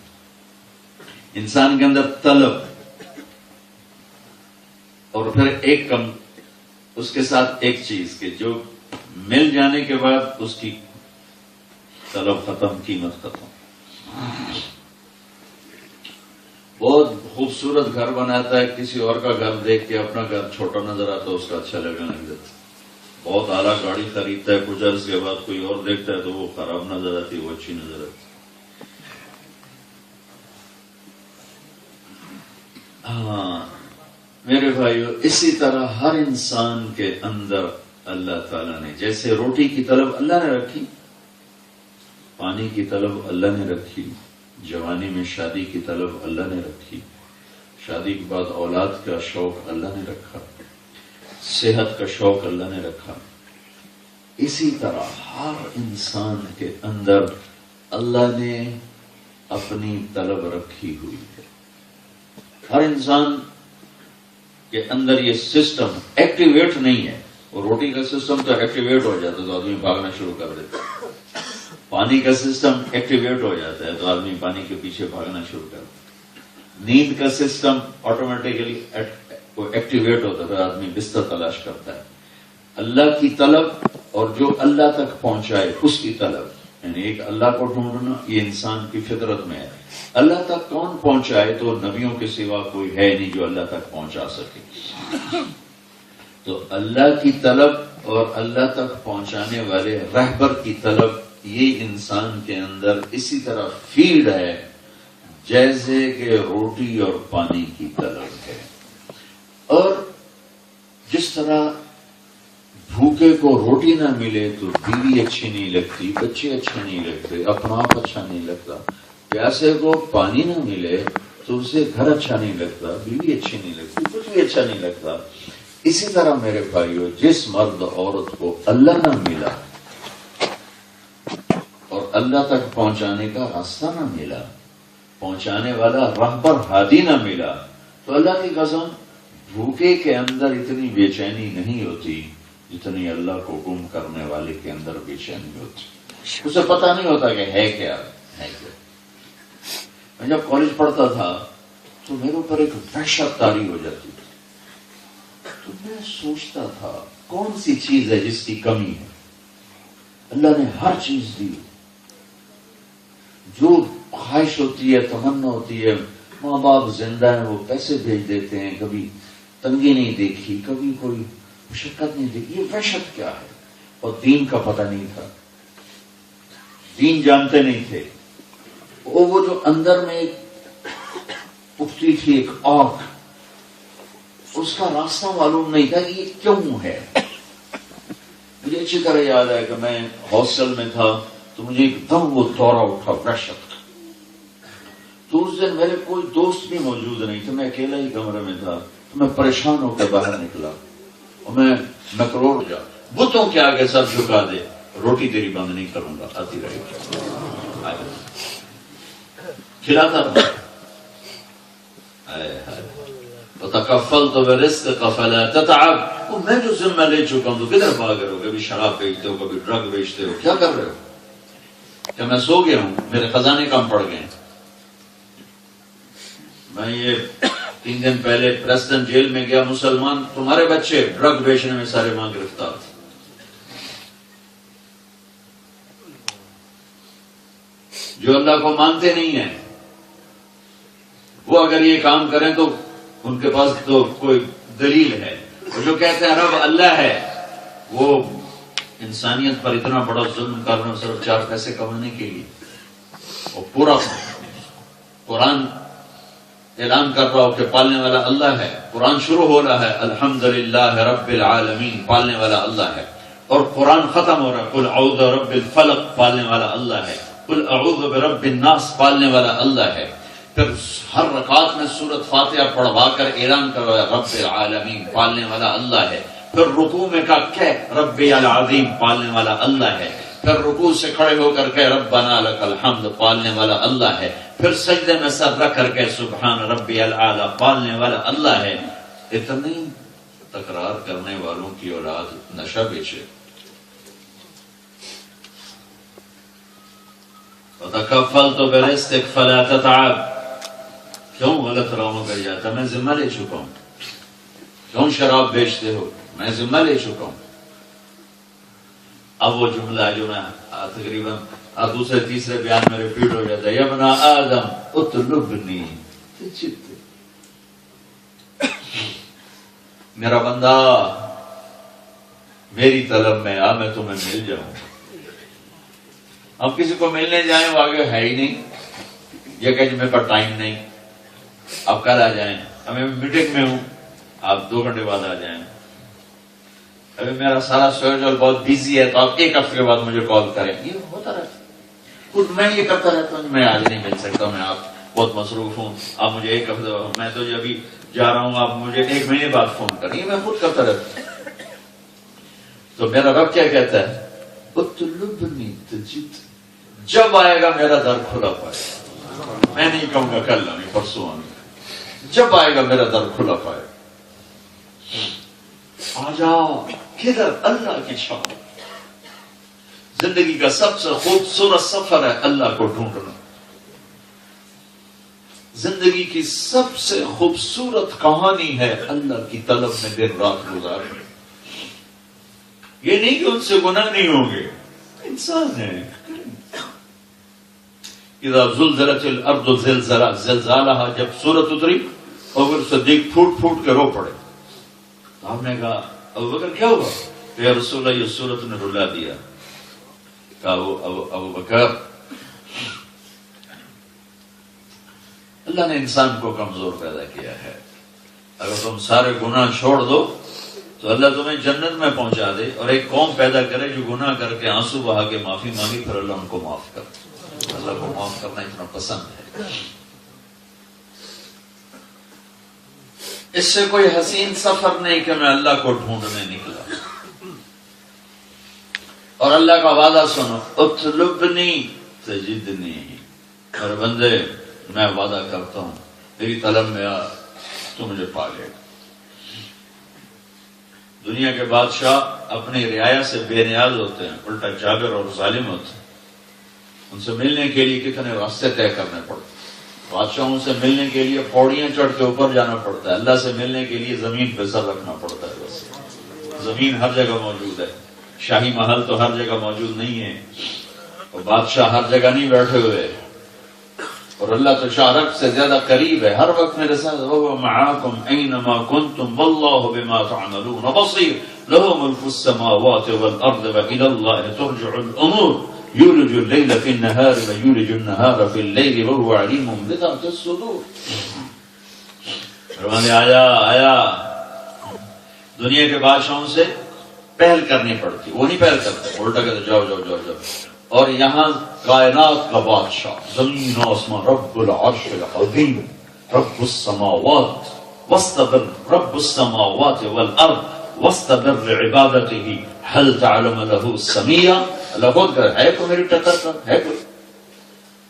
انسان کے اندر طلب، اور پھر ایک کم اس کے ساتھ ایک چیز کہ جو مل جانے کے بعد اس کی طلب ختم، قیمت ختم۔ بہت خوبصورت گھر بناتا ہے، کسی اور کا گھر دیکھ کے اپنا گھر چھوٹا نظر آتا ہے، اس کا اچھا لگنے لگ جاتا ہے۔ بہت اعلیٰ گاڑی خریدتا ہے، کچھ عرصے کے بعد کوئی اور دیکھتا ہے تو وہ خراب نظر آتی ہے، وہ اچھی نظر آتی ہے۔ ہاں میرے بھائیو، اسی طرح ہر انسان کے اندر اللہ تعالیٰ نے جیسے روٹی کی طلب اللہ نے رکھی، پانی کی طلب اللہ نے رکھی، جوانی میں شادی کی طلب اللہ نے رکھی، شادی کے بعد اولاد کا شوق اللہ نے رکھا، صحت کا شوق اللہ نے رکھا، اسی طرح ہر انسان کے اندر اللہ نے اپنی طلب رکھی ہوئی ہے۔ ہر انسان کے اندر یہ سسٹم ایکٹیویٹ نہیں ہے، اور روٹی کا سسٹم تو ایکٹیویٹ ہو جاتا ہے تو آدمی بھاگنا شروع کر دیتا ہے، پانی کا سسٹم ایکٹیویٹ ہو جاتا ہے تو آدمی پانی کے پیچھے بھاگنا شروع کر دیتا ہے، نیند کا سسٹم آٹومیٹیکلی ایکٹیویٹ ہوتا ہے تو آدمی بستر تلاش کرتا ہے۔ اللہ کی طلب اور جو اللہ تک پہنچائے اس کی طلب، یعنی ایک اللہ کو ڈھونڈنا، یہ انسان کی فطرت میں ہے۔ اللہ تک کون پہنچائے؟ تو نبیوں کے سوا کوئی ہے نہیں جو اللہ تک پہنچا سکے۔ تو اللہ کی طلب اور اللہ تک پہنچانے والے رہبر کی طلب، یہ انسان کے اندر اسی طرح فیڈ ہے جیسے کہ روٹی اور پانی کی طلب ہے۔ اور جس طرح بھوکے کو روٹی نہ ملے تو بیوی اچھی نہیں لگتی، بچے اچھے نہیں لگتے، اپنا آپ اچھا نہیں لگتا، پیاسے کو پانی نہ ملے تو اسے گھر اچھا نہیں لگتا، بیوی اچھی نہیں لگتی، کچھ بھی اچھا نہیں لگتا۔ اسی طرح میرے بھائیو، جس مرد عورت کو اللہ نہ ملا اور اللہ تک پہنچانے کا راستہ نہ ملا، پہنچانے والا رہبر ہادی نہ ملا، تو اللہ کی قسم بھوکے کے اندر اتنی بے چینی نہیں ہوتی جتنی اللہ کو گم کرنے والے کے اندر بے چینی ہوتی۔ اسے پتہ نہیں ہوتا کہ ہے کیا ہے کیا۔ میں جب کالج پڑھتا تھا تو میرے اوپر ایک وحشت طاری ہو جاتی تھی، تو میں سوچتا تھا کون سی چیز ہے جس کی کمی ہے؟ اللہ نے ہر چیز دی، جو خواہش ہوتی ہے، تمنا ہوتی ہے، ماں باپ زندہ ہیں وہ پیسے بھیج دیتے ہیں، کبھی تنگی نہیں دیکھی، کبھی کوئی مشقت نہیں دیکھی، یہ وحشت کیا ہے؟ اور دین کا پتہ نہیں تھا، دین جانتے نہیں تھے، وہ جو اندر میں اٹھتی تھی ایک آگ، اس کا راستہ معلوم نہیں تھا کہ یہ کیوں ہے۔ مجھے اچھی طرح یاد ہے کہ میں ہاسٹل میں تھا تو مجھے ایک دم وہ دورہ اٹھا وحشت کا۔ تو اس دن میرے کوئی دوست بھی موجود نہیں تھے، میں اکیلا ہی کمرے میں تھا، تو میں پریشان ہو کے باہر نکلا اور میں مکروڑ گیا، بتوں کے آگے سر جھکا دے، روٹی تیری بند نہیں کروں گا، آتی رہے گی، کھلاتا رہا۔ وَتَكَفَّلْتُ بِرِزْقِكَ فَلَا تَتَعَبْ، میں جو ذمہ لے چکا ہوں تو کدھر بھاگ رہے ہو؟ کبھی شراب بیچتے ہو، کبھی ڈرگ بیچتے ہو، کیا کر رہے ہو؟ کہ میں سو گیا ہوں، میرے خزانے کم پڑ گئے ہیں۔ میں یہ 3 دن پہلے پریسٹن جیل میں گیا، مسلمان تمہارے بچے ڈرگ بیچنے میں سارے وہاں گرفتار تھے۔ جو اللہ کو مانتے نہیں ہیں وہ اگر یہ کام کریں تو ان کے پاس تو کوئی دلیل ہے، وہ جو کہتے ہیں رب اللہ ہے، وہ انسانیت پر اتنا بڑا ظلم کر رہے ہیں صرف 4 پیسے کمانے کے لیے. وہ پورا قرآن اعلان کر رہا ہو کہ پالنے والا اللہ ہے. قرآن شروع ہو رہا ہے الحمدللہ رب العالمین، پالنے والا اللہ ہے، اور قرآن ختم ہو رہا ہے قل اعوذ برب الفلق، پالنے والا اللہ ہے، قل اعوذ برب الناس، پالنے والا اللہ ہے. پھر ہر رکعت میں سورۃ فاتحہ پڑھوا کر اعلان کر رہا ہے رب العالمین، پالنے والا اللہ ہے. پھر رکوع میں کہا کہ رب العظیم، پالنے والا اللہ ہے. پھر رکوع سے کھڑے ہو کر کے ربنا لک الحمد، پالنے والا اللہ ہے. پھر سجدے میں سر رکھ کر کے سبحان ربی الاعلی، پالنے والا اللہ ہے. اتنی تکرار کرنے والوں کی اولاد نشہ بیچے. وَتَكَفَّلْتُ بِرِزْقِكَ فَلَا تَتَعَبْ، کیوں غلط راہوں پر جاتا؟ میں ذمہ لے چکا ہوں. کیوں شراب بیچتے ہو؟ میں ذمہ لے چکا ہوں. اب وہ جملہ جو نا تقریباً دوسرے تیسرے بیان میں ریپیٹ ہو جاتا ہے، یا ابن آدم اطلبنی، میرا بندہ میری طلب میں آ، میں تمہیں مل جاؤں. ہم کسی کو ملنے جائیں وہ آگے ہے ہی نہیں، یہ کہ میرے پاس ٹائم نہیں، آپ کل آ جائیں، میں میٹنگ میں ہوں، آپ 2 گھنٹے بعد آ جائیں. ابھی میرا سارا شیڈول بہت بزی ہے تو آپ 1 ہفتے کے بعد مجھے کال کریں. یہ ہوتا رہتا ہے، میں یہ کرتا رہتا ہوں، میں آج نہیں مل سکتا، میں آپ بہت مصروف ہوں، آپ مجھے 1 ہفتے، میں تو ابھی جا رہا ہوں، آپ مجھے 1 مہینے بعد فون کریں. یہ میں خود کرتا رہتا ہوں. تو میرا رب کیا کہتا ہے؟ اطلبنی تجد، جب آئے گا میرا در کھلا پائے گا. میں نہیں کہوں گا کل آنے پرسوں آنے، جب آئے گا میرا در کھلا پائے گا. آ جاؤ کدھر؟ اللہ کی چھاؤ. زندگی کا سب سے خوبصورت سفر ہے اللہ کو ڈھونڈنا. زندگی کی سب سے خوبصورت کہانی ہے اللہ کی طلب میں دن رات گزارنا. یہ نہیں کہ ان سے گناہ نہیں ہوں گے، انسان ہے. اذا زلزلت الارض زلزالها، زلزالها جب سورت اتری اور پھر صدیق پھوٹ پھوٹ کے رو پڑے. ہم نے کہا ابو بکر کیا ہوا؟ کہ یا رسول اللہ یہ سورت نے رلا دیا. کہا ابو بکر اللہ نے انسان کو کمزور پیدا کیا ہے، اگر تم سارے گناہ چھوڑ دو تو اللہ تمہیں جنت میں پہنچا دے، اور ایک قوم پیدا کرے جو گناہ کر کے آنسو بہا کے معافی مانگی، پھر اللہ ان کو معاف کر. اللہ کو معاف کرنا اتنا پسند ہے. اس سے کوئی حسین سفر نہیں کہ میں اللہ کو ڈھونڈنے نکلا. اور اللہ کا وعدہ سنو، اطلبنی تجدنی، اور بندے میں وعدہ کرتا ہوں میری طلب میں آ تو مجھے پا لے گا. دنیا کے بادشاہ اپنی رعایا سے بے نیاز ہوتے ہیں، الٹا جابر اور ظالم ہوتے ہیں. ان سے ملنے کے لیے کتنے راستے طے کرنے پڑتے ہیں. بادشاہوں سے ملنے کے لیے پوڑیاں چڑھ کے اوپر جانا پڑتا ہے، اللہ سے ملنے کے لیے زمین پہ سر رکھنا پڑتا ہے. بس زمین ہر جگہ موجود ہے، شاہی محل تو ہر جگہ موجود نہیں ہے، اور بادشاہ ہر جگہ نہیں بیٹھے ہوئے، اور اللہ تو شارق سے زیادہ قریب ہے، ہر وقت میرے ساتھ. وَهُوَ مَعَاكُمْ أَيْنَمَا كُنْتُمْ وَاللَّهُ بِمَا تَعْمَلُونَ بَصِيرٌ لَهُ مُلْكُ السَّمَاوَاتِ وَالْأَرْضِ وَإِلَى اللَّهِ تُرْجَعُ الْأُمُورُ يولج الليل في النهار ويولج النهار في الليل وهو عليم بذات الصدور. فرمانے آیا دنیا کے بادشاہوں سے پہل کرنی پڑتی، وہ نہیں پہل کرتے، الٹا کہتے جاؤ جاؤ جاؤ جاؤ. اور یہاں کائنات کا بادشاہ، زمین و آسمان، رب العرش العظیم، رب السماوات واستبر، رب السماوات والارض واستبر بعبادته هل تعلم له سميا. اللہ خود کر ہے کوئی میری ٹکر کا؟ ہے کوئی؟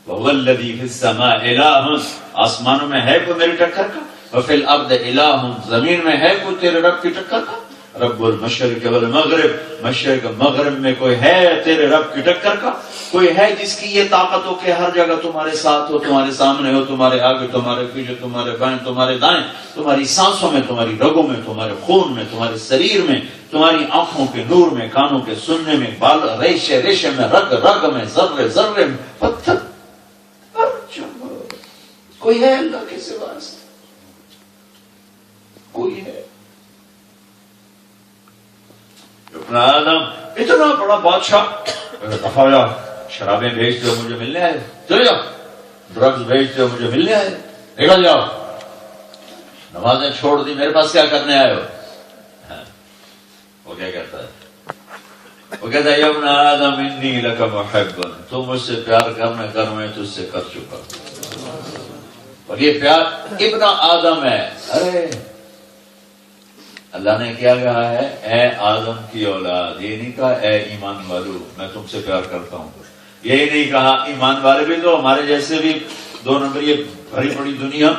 وَهُوَ الَّذِي فِي السَّمَاءِ إِلَٰهٌ، آسمانوں میں ہے کوئی میری ٹکر کا؟ وَفِي الْأَرْضِ إِلَٰهٌ، زمین میں ہے کوئی تیرے رب کی ٹکر کا؟ رب المشرق والمغرب، مشرق مغرب میں کوئی ہے تیرے رب کی ٹکر کا؟ کوئی ہے جس کی یہ طاقت ہو کہ ہر جگہ تمہارے ساتھ ہو، تمہارے سامنے ہو، تمہارے آگے، تمہارے پیچھے، تمہارے بائیں، تمہارے دائیں، تمہاری سانسوں میں، تمہاری رگوں میں، تمہارے خون میں، تمہارے شریر میں، تمہاری آنکھوں کے نور میں، کانوں کے سننے میں، بال ریشے ریشے میں، رگ رگ میں، ذرے ذرے میں، پتھر ہر جگہ کوئی ہے اللہ کے سوا؟ کوئی ہے؟ ابن آدم اتنا بڑا بادشاہ، دفعہ ہو جاؤ، شرابیں بھیجتے ہو مجھے ملنے آئے، چلے جاؤ، ڈرگز بھیجتے ہو مجھے ملنے آئے، نکل جاؤ، نمازیں چھوڑ دی، میرے پاس کیا کرنے آئے ہو؟ وہ کیا کہتا ہے؟ وہ کہتا ہے یا ابن آدم انی لک محب، تو مجھ سے پیار کر میں تجھ سے کر چکا، اور یہ پیار ابن آدم ہے۔ ارے اللہ نے کیا کہا ہے؟ اے آدم کی اولاد، یہ نہیں کہا اے ایمان والو میں تم سے پیار کرتا ہوں، یہ نہیں کہا ایمان والے بھی تو ہمارے جیسے بھی دو نمبر یہ بڑی بڑی دنیا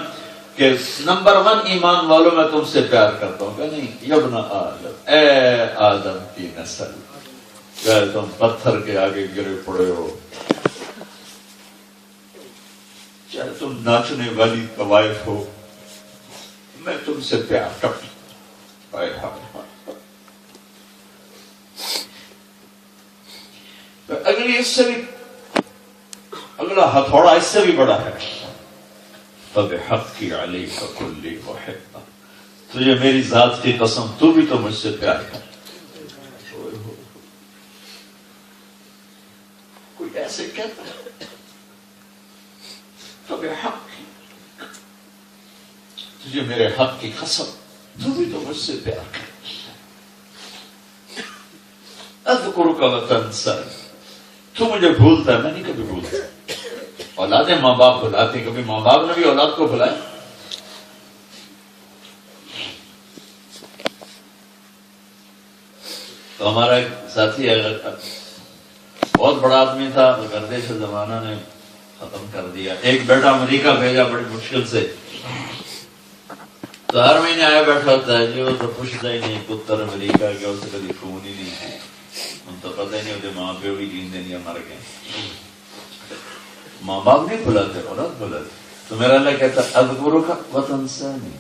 کہ نمبر 1 ایمان والوں میں تم سے پیار کرتا ہوں، کہ نہیں یبن آدم، اے آدم کی نسل، کہ تم پتھر کے آگے گرے پڑے ہو، چاہے تم ناچنے والی طوائف ہو، میں تم سے پیار کرتا ہوں۔ اگلی اس سے بھی اگلا ہتھوڑا اس سے بھی بڑا ہے، فَبِحَقِّ عَلَيْكَ كُلِّ مُحِبٍّ، تجھے میری ذات کی قسم تو بھی تو مجھ سے پیار کر۔ کوئی ایسے کہتا ہے فَبِحَقِّ، تجھے میرے حق کی قسم تو بھی تو مجھ سے پیار کر۔ اذکرک وتنسانی، تو مجھے بھولتا ہے، میں نہیں کبھی بھولتا۔ اولادیں ماں باپ بلاتے ہیں، کبھی ماں باپ نے بھی اولاد کو بلایا؟ تو ہمارا ایک ساتھی بہت بڑا آدمی تھا، گردش زمانہ نے ختم کر دیا، ایک بیٹا امریکہ بھیجا بڑی مشکل سے، تو ہر مہینے آیا بیٹھا ہوتا ہے جی، وہ تو پوچھتا ہی نہیں پتر امریکہ گیا، اسے کبھی فون ہی نہیں ہے، ان تو پتہ ہی نہیں ہوتے ماں پیو بھی جیندے نہیں مر گئے، ماں باپ نہیں بلاتے، اولاد بلاتے۔ تو میرا اللہ کہتا اذکرک وتنسانی،